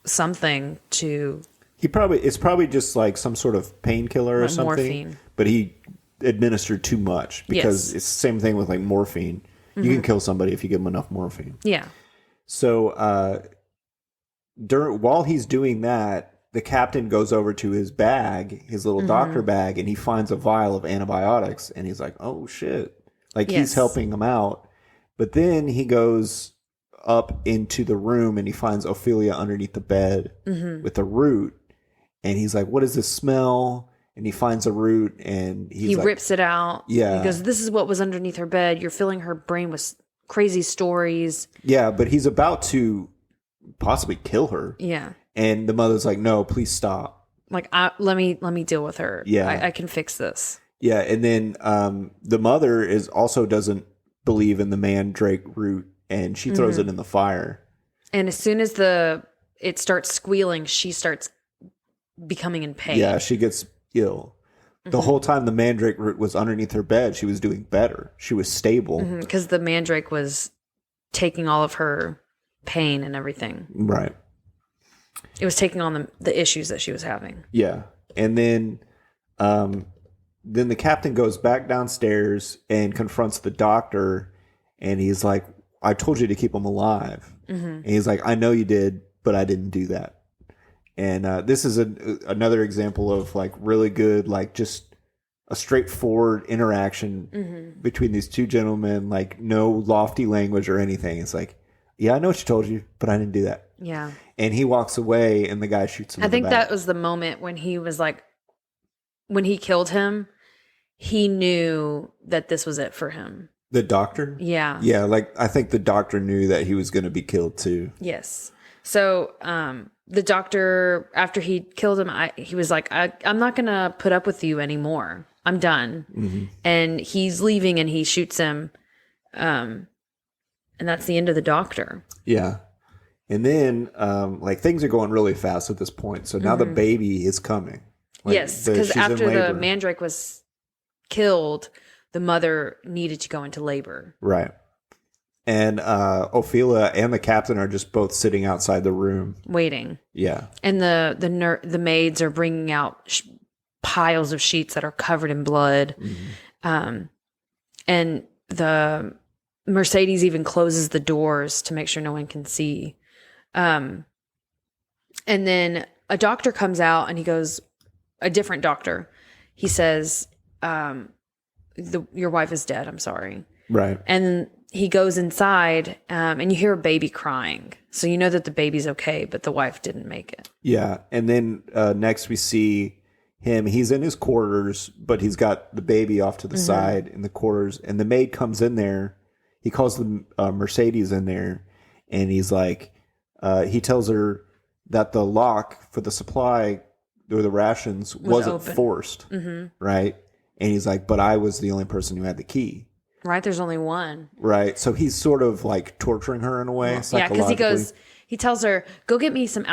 something to... It's probably just like some sort of painkiller or Like something. morphine. But he administered too much because Yes. it's the same thing with like morphine. You can kill somebody if you give them enough morphine. Yeah. So while he's doing that, the captain goes over to his bag, his little doctor bag, and he finds a vial of antibiotics, and he's like, "Oh shit!" Like Yes. he's helping him out. But then he goes up into the room and he finds Ophelia underneath the bed with a root, and he's like, "What is this smell?" And he finds a root, and he rips it out. Yeah. He goes, this is what was underneath her bed. You're filling her brain with crazy stories. Yeah, but he's about to possibly kill her. Yeah. And the mother's like, "No, please stop." Like, let me deal with her. Yeah. I can fix this. Yeah, and then the mother also doesn't believe in the mandrake root, and she throws it in the fire. And as soon as it starts squealing, she starts becoming in pain. Yeah, she gets ill. The whole time the mandrake root was underneath her bed, she was doing better. She was stable. Because the mandrake was taking all of her pain and everything. Right. It was taking on the issues that she was having. Yeah. And then the captain goes back downstairs and confronts the doctor, and he's like, I told you to keep him alive. And he's like, I know you did, but I didn't do that. And this is another example of like really good, like just a straightforward interaction between these two gentlemen, like no lofty language or anything. It's like, yeah, I know what you told you, but I didn't do that. Yeah. And he walks away, and the guy shoots him. I think that was the moment when he was like, when he killed him, he knew that this was it for him. The doctor? Yeah. Yeah, like I think the doctor knew that he was going to be killed too. Yes. So the doctor, after he killed him, he was like, I'm not going to put up with you anymore. I'm done. And he's leaving, and he shoots him. And that's the end of the doctor. Yeah. And then like things are going really fast at this point. So now the baby is coming. Like, yes, because she's after in the labor. mandrake was killed, the mother needed to go into labor. Right. And Ophelia and the captain are just both sitting outside the room. Waiting. Yeah. And the maids are bringing out piles of sheets that are covered in blood. And the Mercedes even closes the doors to make sure no one can see. And then a doctor comes out, and he goes, a different doctor. He says, your wife is dead. I'm sorry. Right. And he goes inside, and you hear a baby crying. So you know that the baby's okay, but the wife didn't make it. Yeah. And then next we see him. He's in his quarters, but he's got the baby off to the side in the quarters. And the maid comes in there. He calls the Mercedes in there, and he's like, he tells her that the lock for the supply or the rations wasn't open. Forced. Right. And he's like, but I was the only person who had the key. Right? There's only one. Right. So he's sort of like torturing her in a way. Yeah, because he tells her, go get me some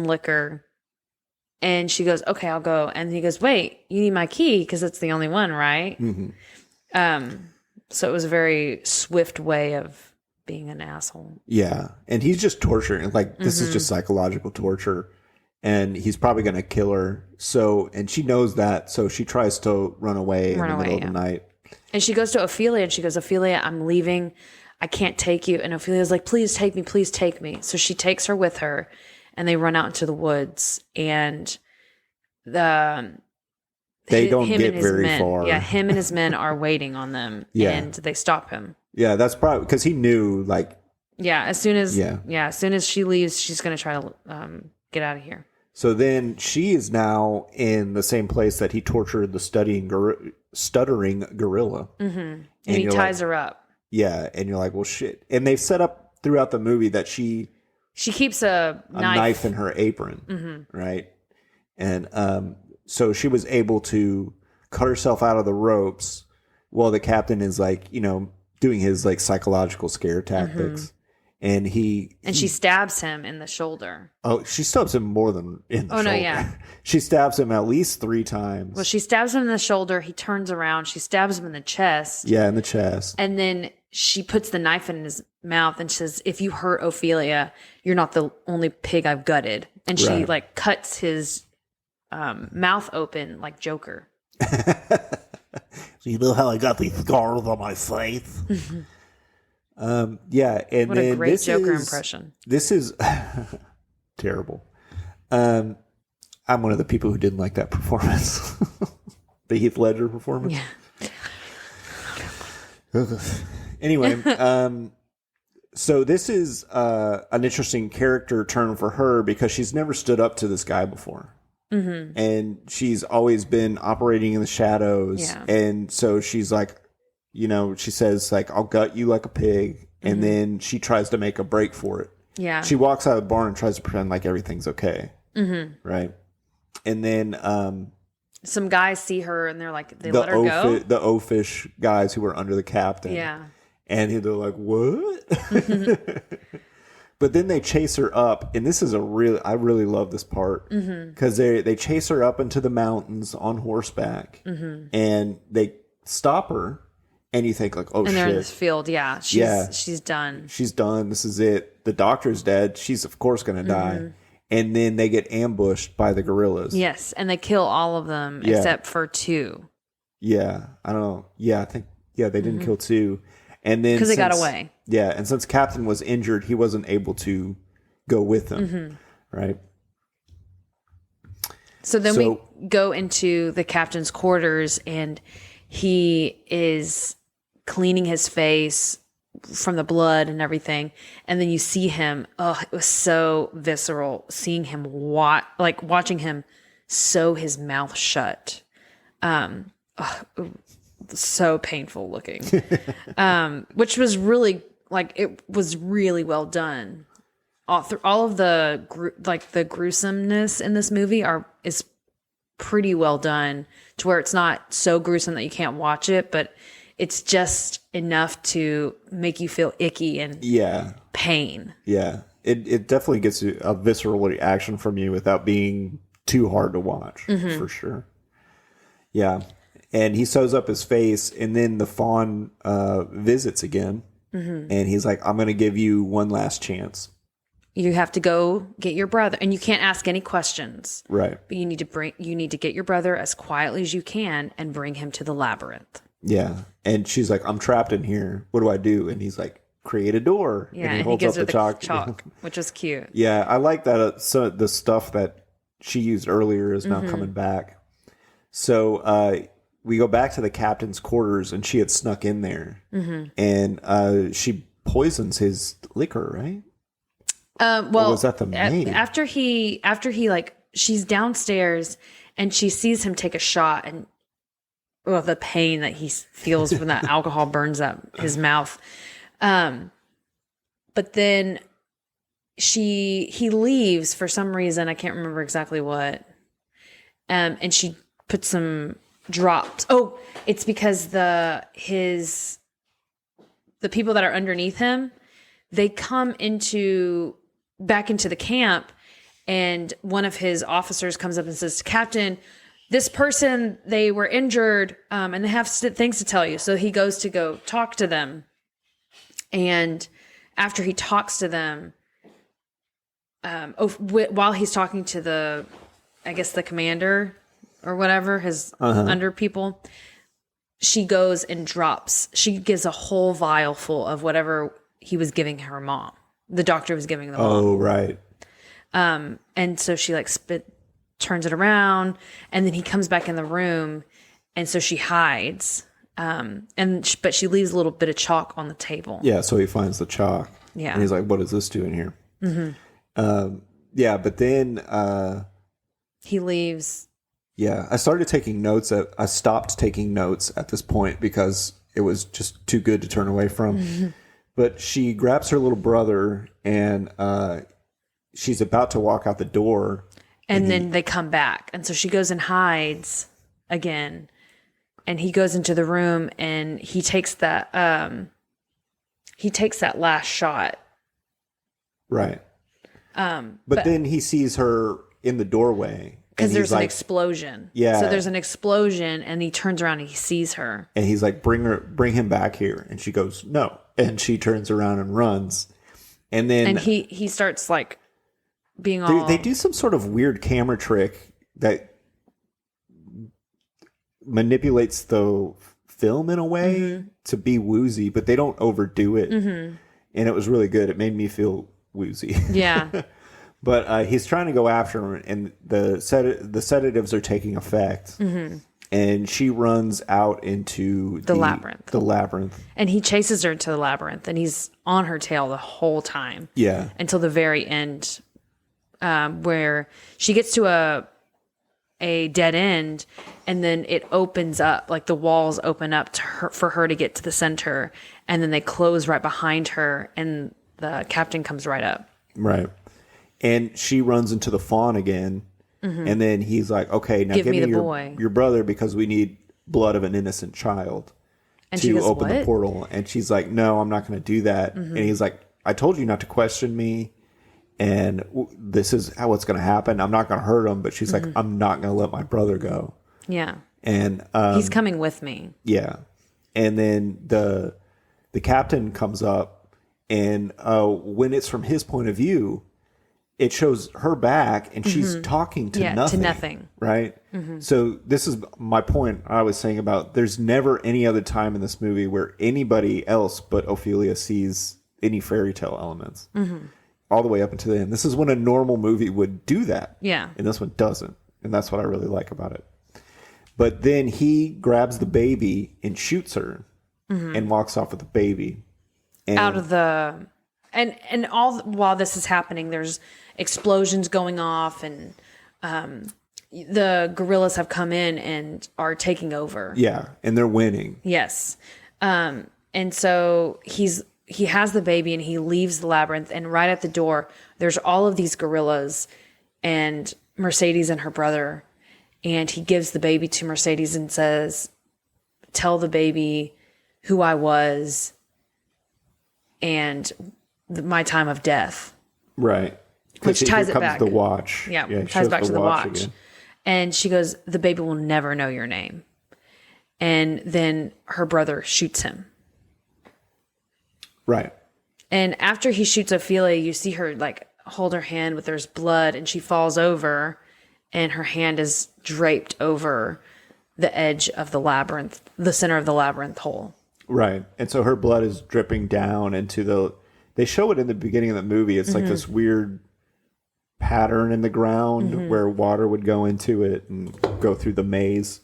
liquor. And she goes, okay, I'll go. And he goes, wait, you need my key because it's the only one, right? So it was a very swift way of being an asshole. Yeah. And he's just torturing. Like, this is just psychological torture. And he's probably going to kill her. So, and she knows that. So she tries to run away in the middle of the night. And she goes to Ophelia, and she goes, Ophelia, I'm leaving. I can't take you. And Ophelia's like, please take me. Please take me. So she takes her with her, and they run out into the woods. And they don't get very far. Yeah, him and his men are waiting on them, and they stop him. Yeah, that's probably because he knew, like. Yeah, as soon as she leaves, she's going to try to get out of here. So then she is now in the same place that he tortured the stuttering gorilla. And he ties her up. Yeah, and you're like, well, shit. And they've set up throughout the movie that she keeps a knife in her apron, right? And so she was able to cut herself out of the ropes while the captain is like, doing his like psychological scare tactics. And she stabs him in the shoulder. Oh, she stabs him more than in the shoulder. Oh, no, yeah. She stabs him at least 3 times. Well, she stabs him in the shoulder. He turns around. She stabs him in the chest. Yeah, in the chest. And then she puts the knife in his mouth and says, if you hurt Ophelia, you're not the only pig I've gutted. And she like cuts his mouth open like Joker. So you know how I got these scars on my face? Yeah, and what a great Joker impression. This is terrible. I'm one of the people who didn't like that performance. The Heath Ledger performance. Yeah. Anyway, so this is an interesting character turn for her because she's never stood up to this guy before. And she's always been operating in the shadows. Yeah. And so she's like, she says like, I'll gut you like a pig. And then she tries to make a break for it. Yeah. She walks out of the barn and tries to pretend like everything's okay. Right. And then some guys see her and they're like, they let her go. The O-fish guys who were under the captain. Yeah. And they're like, what? But then they chase her up. And this is I really love this part. Because they chase her up into the mountains on horseback. And they stop her. And you think like, oh, shit. And they're in this field, she's done. She's done. This is it. The doctor's dead. She's, of course, going to die. and then they get ambushed by the gorillas. Yes, and they kill all of them except for 2. Yeah, I don't know. Yeah, I think they didn't kill 2, and then because they got away. Yeah, and since Captain was injured, he wasn't able to go with them. Right. So then we go into the captain's quarters, and he is cleaning his face from the blood and everything. And then you see him. Oh, it was so visceral seeing him watching him sew his mouth shut. So painful looking. Which was really it was really well done. All of the the gruesomeness in this movie is pretty well done to where it's not so gruesome that you can't watch it, but it's just enough to make you feel icky and pain. Yeah, it definitely gets a visceral reaction from you without being too hard to watch, for sure. Yeah, and he sews up his face, and then the faun visits again, and he's like, "I'm going to give you one last chance. You have to go get your brother, and you can't ask any questions. Right. But you need to get your brother as quietly as you can and bring him to the labyrinth." Yeah. And she's like, "I'm trapped in here. What do I do?" And he's like, "Create a door." Yeah, and he gives holds her up the chalk, which is cute. Yeah, I like that. So the stuff that she used earlier is now coming back. So we go back to the captain's quarters, and she had snuck in there, and she poisons his liquor, right? Well, or was that the maid? After he she's downstairs and she sees him take a shot, and the pain that he feels when that alcohol burns up his mouth. But then he leaves for some reason. I can't remember exactly what. And she puts some drops. Oh, it's because the people that are underneath him, they come back into the camp, and one of his officers comes up and says, "Captain, this person, they were injured, and they have things to tell you." So he goes to go talk to them. And after he talks to them, while he's talking to the commander or whatever, his under people, she goes and she gives a whole vial full of whatever he was giving her mom. The doctor was giving the mom. Oh, right. And so she turns it around, and then he comes back in the room, and so she hides. But she leaves a little bit of chalk on the table. Yeah, so he finds the chalk. Yeah. And he's like, "What is this doing here?" Yeah, but then he leaves. Yeah, I stopped taking notes at this point because it was just too good to turn away from. But she grabs her little brother, and she's about to walk out the door. And then they come back. And so she goes and hides again. And he goes into the room, and he takes that last shot. Right. But then he sees her in the doorway. Because there's an explosion. Yeah. So there's an explosion, and he turns around and he sees her. And he's like, bring him back here. And she goes, "No." And she turns around and runs. And then... And he starts being all... They do some sort of weird camera trick that manipulates the film in a way to be woozy, but they don't overdo it. And it was really good. It made me feel woozy. Yeah. But he's trying to go after him, and the sedatives are taking effect. And she runs out into the labyrinth. The labyrinth. And he chases her to the labyrinth, and he's on her tail the whole time. Yeah. Until the very end, where she gets to a dead end, and then it opens up, the walls open up for her to get to the center, and then they close right behind her, and the captain comes right up. Right. And she runs into the faun again. And then he's like, "Okay, now give me your brother, because we need blood of an innocent child to open the portal." And she's like, "No, I'm not going to do that." And he's like, "I told you not to question me. And this is how it's going to happen. I'm not going to hurt him." But she's like, "I'm not going to let my brother go." Yeah. And he's coming with me. Yeah. And then the captain comes up, and when it's from his point of view, it shows her back and she's talking to nothing. To nothing. Right? So this is my point I was saying about there's never any other time in this movie where anybody else but Ophelia sees any fairy tale elements. All the way up until the end. This is when a normal movie would do that. Yeah. And this one doesn't. And that's what I really like about it. But then he grabs the baby and shoots her and walks off with the baby. And Out of the... And all while this is happening, there's explosions going off, and the gorillas have come in and are taking over. yeah, and they're winning. Yes. And so he has the baby and he leaves the labyrinth, and right at the door, there's all of these gorillas and Mercedes and her brother. And he gives the baby to Mercedes and says, tell the baby who I was and my time of death. Right. Which ties here it comes back. the watch. Yeah, it ties shows back to the watch. again. And she goes, the baby will never know your name. And then her brother shoots him. Right. And after he shoots Ophelia, you see her like hold her hand with there's blood, and she falls over and her hand is draped over the edge of the labyrinth, the center of the labyrinth hole. Right. And so her blood is dripping down into the... They show it in the beginning of the movie. It's like this weird pattern in the ground where water would go into it and go through the maze.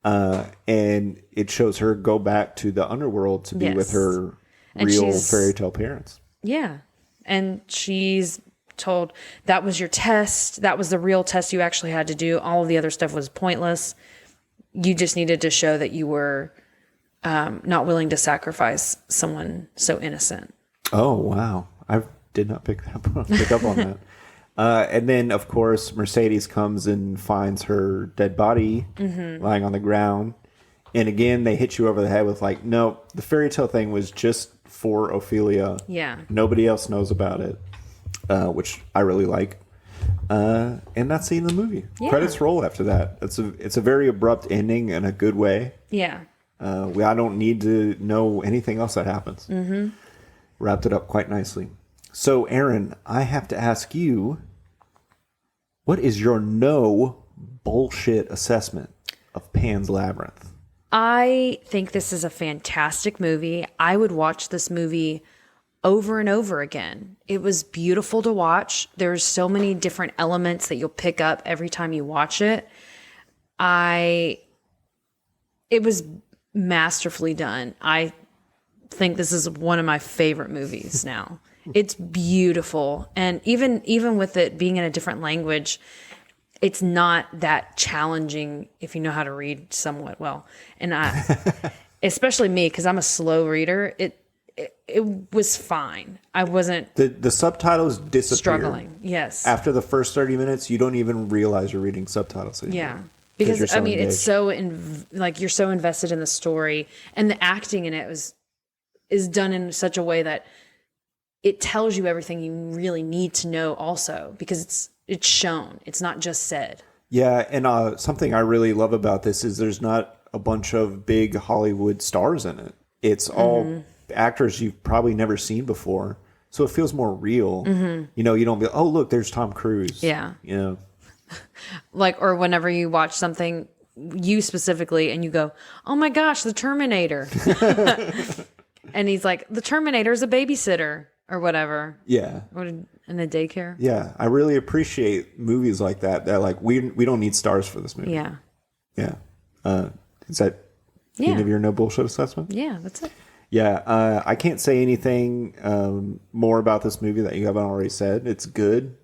And it shows her go back to the underworld to be with her real fairy tale parents. Yeah. And she's told that was your test. That was the real test you actually had to do. All of the other stuff was pointless. You just needed to show that you were not willing to sacrifice someone so innocent. Oh, wow. I did not pick up on that. And then, of course, Mercedes comes and finds her dead body lying on the ground. And again, they hit you over the head with like, no, the fairy tale thing was just for Ophelia. Yeah. Nobody else knows about it, which I really like. And that's the end of the movie. Yeah. Credits roll after that. It's a very abrupt ending in a good way. Yeah. I don't need to know anything else that happens. Wrapped it up quite nicely. So, Aaron, I have to ask you, what is your no bullshit assessment of Pan's Labyrinth? I think this is a fantastic movie. I would watch this movie over and over again. It was beautiful to watch. There's so many different elements that you'll pick up every time you watch it. It was masterfully done. I think this is one of my favorite movies now. It's beautiful. And even with it being in a different language, it's not that challenging if you know how to read somewhat well. And especially me, because I'm a slow reader, it was fine. I wasn't the subtitles disappear. struggling. Yes. After the first 30 minutes, you don't even realize you're reading subtitles anymore. Yeah. Because you're so it's so you're so invested in the story, and the acting in it is done in such a way that it tells you everything you really need to know also, because it's shown. It's not just said. Yeah, and something I really love about this is there's not a bunch of big Hollywood stars in it. It's all actors you've probably never seen before, so it feels more real. You know, you don't be, oh, look, there's Tom Cruise. Yeah. You know? Like, or whenever you watch something, you specifically, and you go, oh my gosh, the Terminator. And he's like, the Terminator is a babysitter or whatever. Yeah. In a daycare. Yeah, I really appreciate movies like that. That like we don't need stars for this movie. Yeah. Yeah. Is that the end of your no bullshit assessment? Yeah, that's it. Yeah. I can't say anything more about this movie that you haven't already said. It's good.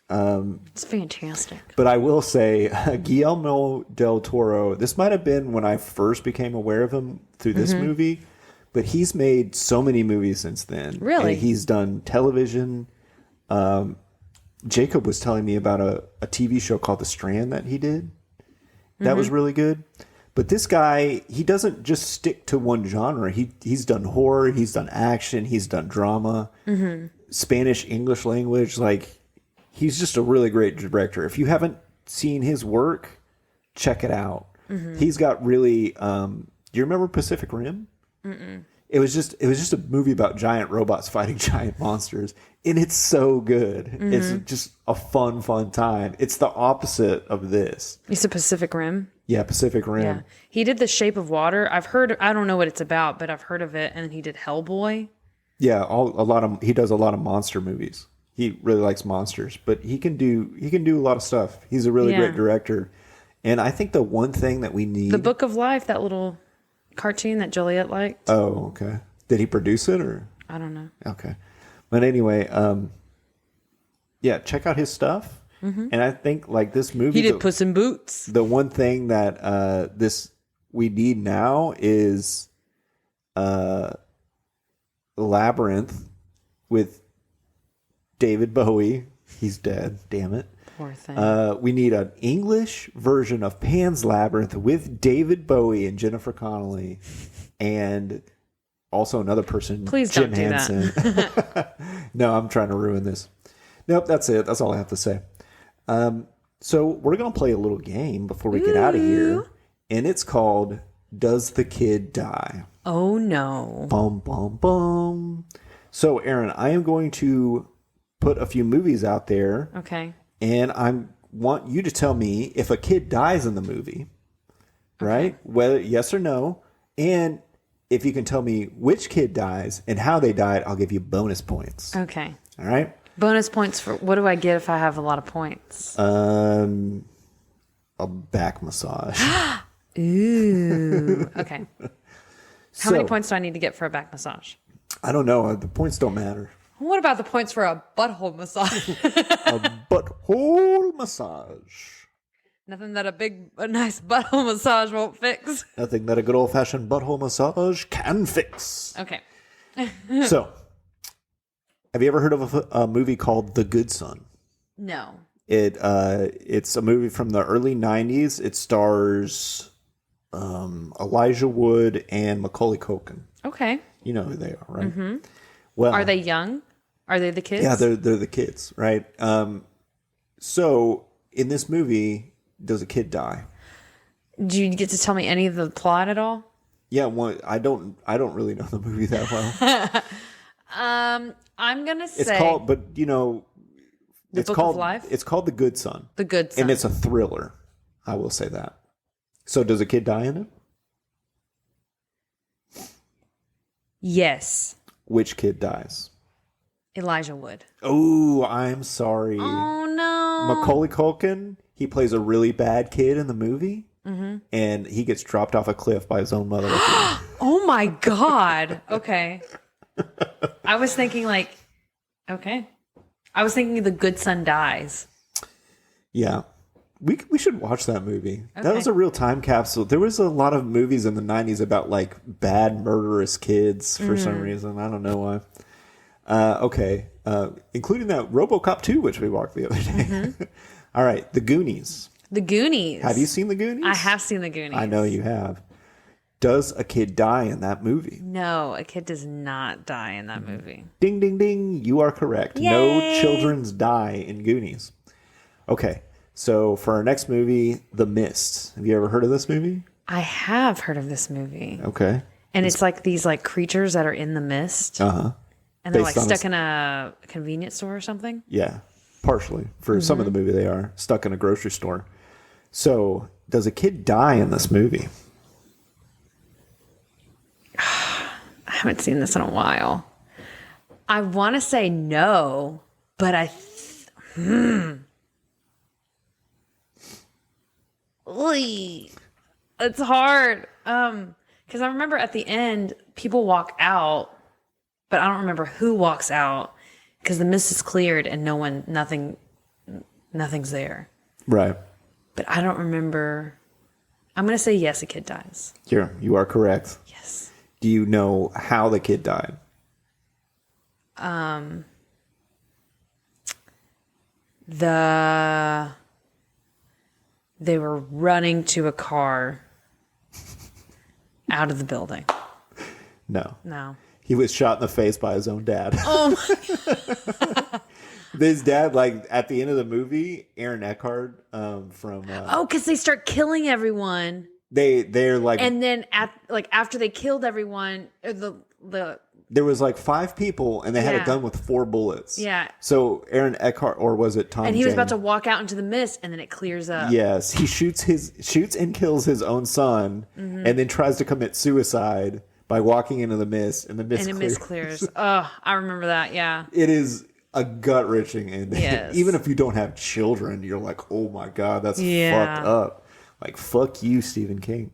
It's fantastic. But I will say, Guillermo del Toro, this might have been when I first became aware of him through this movie, but he's made so many movies since then. Really? And he's done television. Jacob was telling me about a TV show called The Strand that he did. That was really good. But this guy, he doesn't just stick to one genre. He's done horror, he's done action, he's done drama, Spanish, English language. Like, he's just a really great director. If you haven't seen his work, check it out. He's got really... do you remember Pacific Rim? It was just a movie about giant robots fighting giant monsters, and it's so good. It's just a fun time. It's the opposite of this. You said Pacific Rim? Yeah, Pacific Rim. Yeah. He did The Shape of Water. I don't know what it's about, but I've heard of it. And he did Hellboy. Yeah, he does a lot of monster movies. He really likes monsters, but he can do a lot of stuff. He's a really great director. And I think the one thing that we need... The Book of Life, that little cartoon that Joliet liked. Oh, okay. Did he produce it or? I don't know. Okay. But anyway, yeah, check out his stuff. And I think like this movie... He did Puss in Boots. The one thing that we need now is Labyrinth with David Bowie. He's dead. Damn it. Poor thing. We need an English version of Pan's Labyrinth with David Bowie and Jennifer Connelly, and also another person, Please Jim don't do Henson. that. No, I'm trying to ruin this. Nope, that's it. That's all I have to say. So we're going to play a little game before we get out of here, and it's called Does the Kid Die? Oh, no. Bum, bum, bum. So, Aaron, I am going to put a few movies out there. Okay. And I want you to tell me if a kid dies in the movie, right? Whether yes or no. And if you can tell me which kid dies and how they died, I'll give you bonus points. Okay. All right? Bonus points for what do I get if I have a lot of points? A back massage. Ooh. Okay. How many So, points do I need to get for a back massage? I don't know. The points don't matter. What about the points for a butthole massage? A butthole massage. Nothing that a nice butthole massage won't fix. Nothing that a good old-fashioned butthole massage can fix. Okay. So, have you ever heard of a movie called The Good Son? No. It's a movie from the early 90s. It stars Elijah Wood and Macaulay Culkin. Okay. You know who they are, right? Mm-hmm. Well, Are they young? Are they the kids? Yeah, they're the kids, right? So in this movie, does a kid die? Do you get to tell me any of the plot at all? Yeah, I don't really know the movie that well. I'm gonna say It's called, but you know, The it's Book called of Life? It's called The Good Son, The Good Son. and it's a thriller. I will say that. So does a kid die in it? Yes. Which kid dies? Elijah Wood. Oh, I'm sorry. Oh no. Macaulay Culkin, he plays a really bad kid in the movie, and he gets dropped off a cliff by his own mother. Oh my God. Okay. I was thinking okay. I was thinking The Good Son dies. Yeah. We should watch that movie. Okay. That was a real time capsule. There was a lot of movies in the 90s about like bad murderous kids for some reason. I don't know why. Okay. Including that RoboCop 2, which we watched the other day. All right. The Goonies. The Goonies. Have you seen The Goonies? I have seen The Goonies. I know you have. Does a kid die in that movie? No, a kid does not die in that movie. Ding, ding, ding. You are correct. Yay. No children's die in Goonies. Okay. So for our next movie, The Mist. Have you ever heard of this movie? I have heard of this movie. Okay. And it's like these like creatures that are in the mist. Uh-huh. And they're Based like on stuck in a convenience store or something. Yeah. Partially. For some of the movie, they are stuck in a grocery store. So does a kid die in this movie? I haven't seen this in a while. I want to say no, but Oy. It's hard. Because I remember at the end, people walk out, but I don't remember who walks out because the mist is cleared and nothing's there. Right. But I don't remember. I'm going to say yes, a kid dies. You are correct. Yes. Do you know how the kid died? They were running to a car out of the building. No. No. He was shot in the face by his own dad. Oh my. His dad, like at the end of the movie, Aaron Eckhart from. Because they start killing everyone. They're like. And then after they killed everyone, There was like 5 people, and they had a gun with 4 bullets. Yeah. So Aaron Eckhart, or was it Tom? And he was Jane? about to walk out into the mist, and then it clears up. Yes, he shoots and kills his own son, and then tries to commit suicide by walking into the mist, and the mist clears. Oh, I remember that. Yeah. It is a gut-wrenching ending. Yes. Even if you don't have children, you're like, oh my God, that's fucked up. Like, fuck you, Stephen King.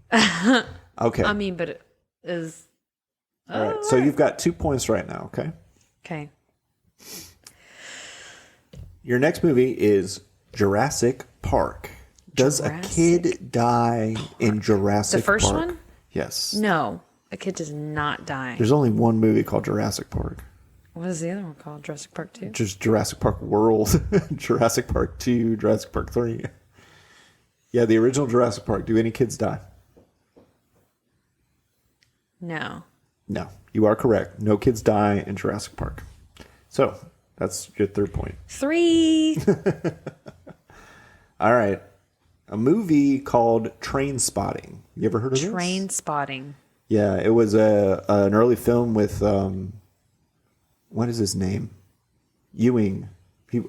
Okay. I mean, but it is... All right, so you've got 2 points right now, okay? Okay. Your next movie is Jurassic Park. Does a kid die in Jurassic Park? The first one? Yes. No, a kid does not die. There's only one movie called Jurassic Park. What is the other one called? Jurassic Park 2? Just Jurassic Park World, Jurassic Park 2, Jurassic Park 3. Yeah, the original Jurassic Park. Do any kids die? No. No, you are correct. No kids die in Jurassic Park. So that's your 3rd point. 3. All right. A movie called Train Spotting. You ever heard of this? Train Spotting. Yeah, it was an early film with, what is his name? Ewing.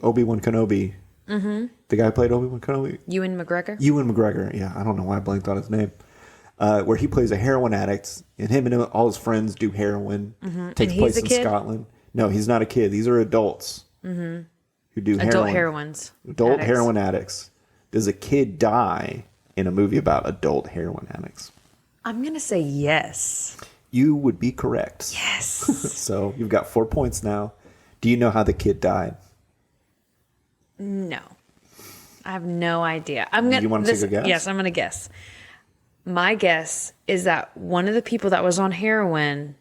Obi-Wan Kenobi. Mm-hmm. The guy who played Obi-Wan Kenobi. Ewan McGregor? Ewan McGregor. Yeah, I don't know why I blanked on his name. Where he plays a heroin addict, and him and all his friends do heroin. Mm-hmm. Takes place in Scotland. No, he's not a kid. These are adults who do Adult heroin. Adult Heroin addicts. Does a kid die in a movie about adult heroin addicts? I'm going to say yes. You would be correct. Yes. So you've got 4 points now. Do you know how the kid died? No. I have no idea. You want to take a guess? Yes, I'm going to guess. My guess is that one of the people that was on heroin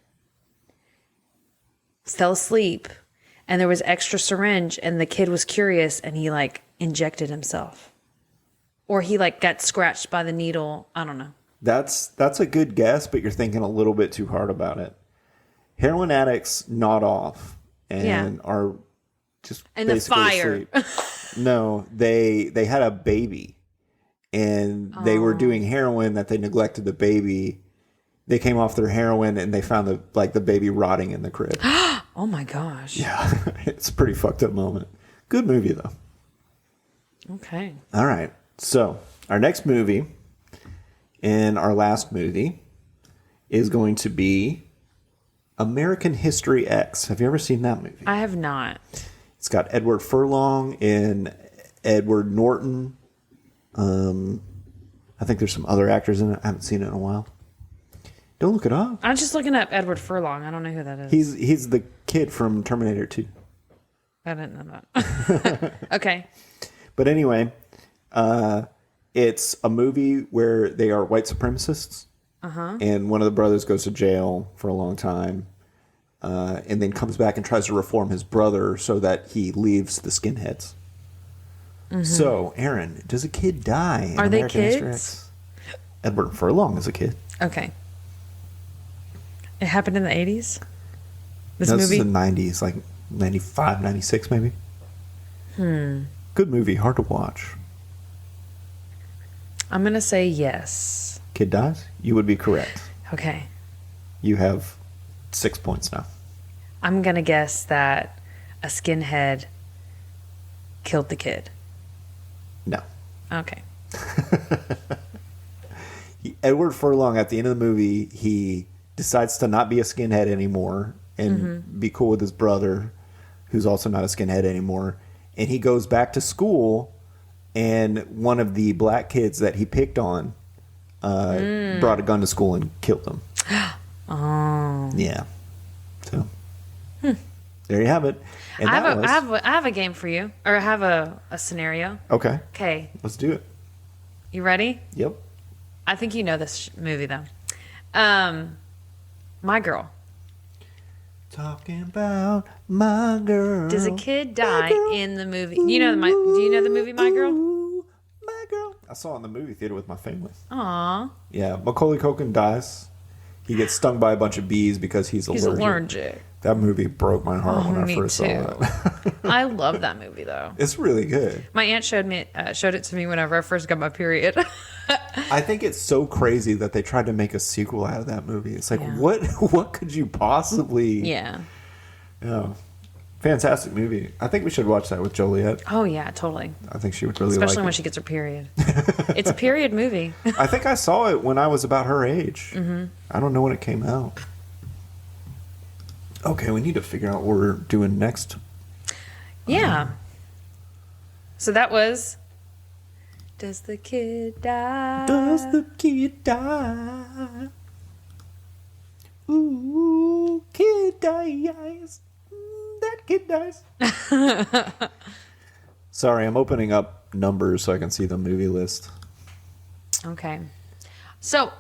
fell asleep and there was extra syringe and the kid was curious and he like injected himself. Or he like got scratched by the needle. I don't know. That's a good guess, but you're thinking a little bit too hard about it. Heroin addicts nod off and are just in the fire. No, they had a baby. And they were doing heroin that they neglected the baby. They came off their heroin and they found the baby rotting in the crib. Oh my gosh. Yeah, it's a pretty fucked up moment. Good movie though. Okay. All right. So our next movie and our last movie is going to be American History X. Have you ever seen that movie? I have not. It's got Edward Furlong and Edward Norton. I think there's some other actors in it. I haven't seen it in a while. Don't look it up. I'm just looking up Edward Furlong. I don't know who that is. He's the kid from Terminator 2. I didn't know that. Okay. But anyway, it's a movie where they are white supremacists. And one of the brothers goes to jail for a long time. And then comes back and tries to reform his brother so that he leaves the skinheads. So, Aaron, does a kid die in Are they American History kids? X? Edward Furlong is a kid. Okay. It happened in the 80s? This No, movie? is the 90s, like 95, 96 maybe. Good movie, hard to watch. I'm going to say yes. Kid dies? You would be correct. Okay. You have 6 points now. I'm going to guess that a skinhead killed the kid. No. Okay. Edward Furlong, at the end of the movie, he decides to not be a skinhead anymore and be cool with his brother, who's also not a skinhead anymore. And he goes back to school, and one of the black kids that he picked on brought a gun to school and killed him. Oh. Yeah. So there you have it. And I have a game for you, or I have a scenario. Okay. Okay. Let's do it. You ready? Yep. I think you know this movie though. My Girl. Talking about my girl. Does a kid die in the movie? Do you know the movie My Girl? My girl. I saw it in the movie theater with my family. Aw. Yeah, Macaulay Culkin dies. He gets stung by a bunch of bees because he's allergic. That movie broke my heart when I first saw it. I love that movie though. It's really good. My aunt showed it to me whenever I first got my period. I think it's so crazy that they tried to make a sequel out of that movie. It's like, Yeah. what could you possibly... Yeah. Yeah. Fantastic movie. I think we should watch that with Joliet. Oh, yeah, totally. I think she would really Especially like when it. she gets her period. It's a period movie. I think I saw it when I was about her age. Mm-hmm. I don't know when it came out. Okay, we need to figure out what we're doing next. Yeah. So that was... Does the kid die? Does the kid die? Ooh, kid dies. That kid dies. Sorry, I'm opening up numbers so I can see the movie list. Okay. So,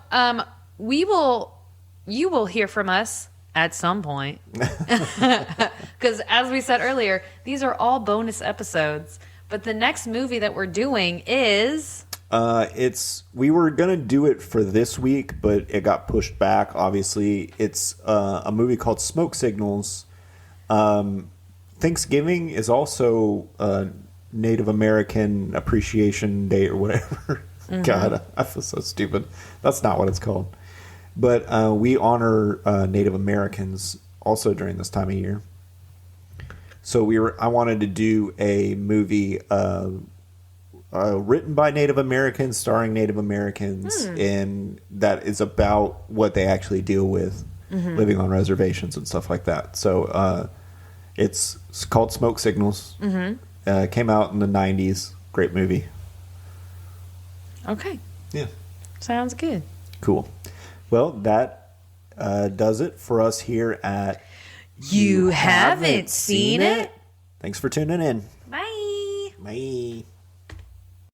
you will hear from us at some point. Because as we said earlier, these are all bonus episodes. But the next movie that we're doing is... We were gonna do it for this week, but it got pushed back. Obviously, it's a movie called Smoke Signals. Thanksgiving is also Native American Appreciation Day or whatever. Mm-hmm. God, I feel so stupid. That's not what it's called. But we honor Native Americans also during this time of year. So I wanted to do a movie written by Native Americans, starring Native Americans, and that is about what they actually deal with living on reservations and stuff like that. So it's called Smoke Signals. Came out in the 90s. Great movie. Okay. Yeah. Sounds good. Cool. Well, that does it for us here at You haven't seen it? Thanks for tuning in. Bye. Bye.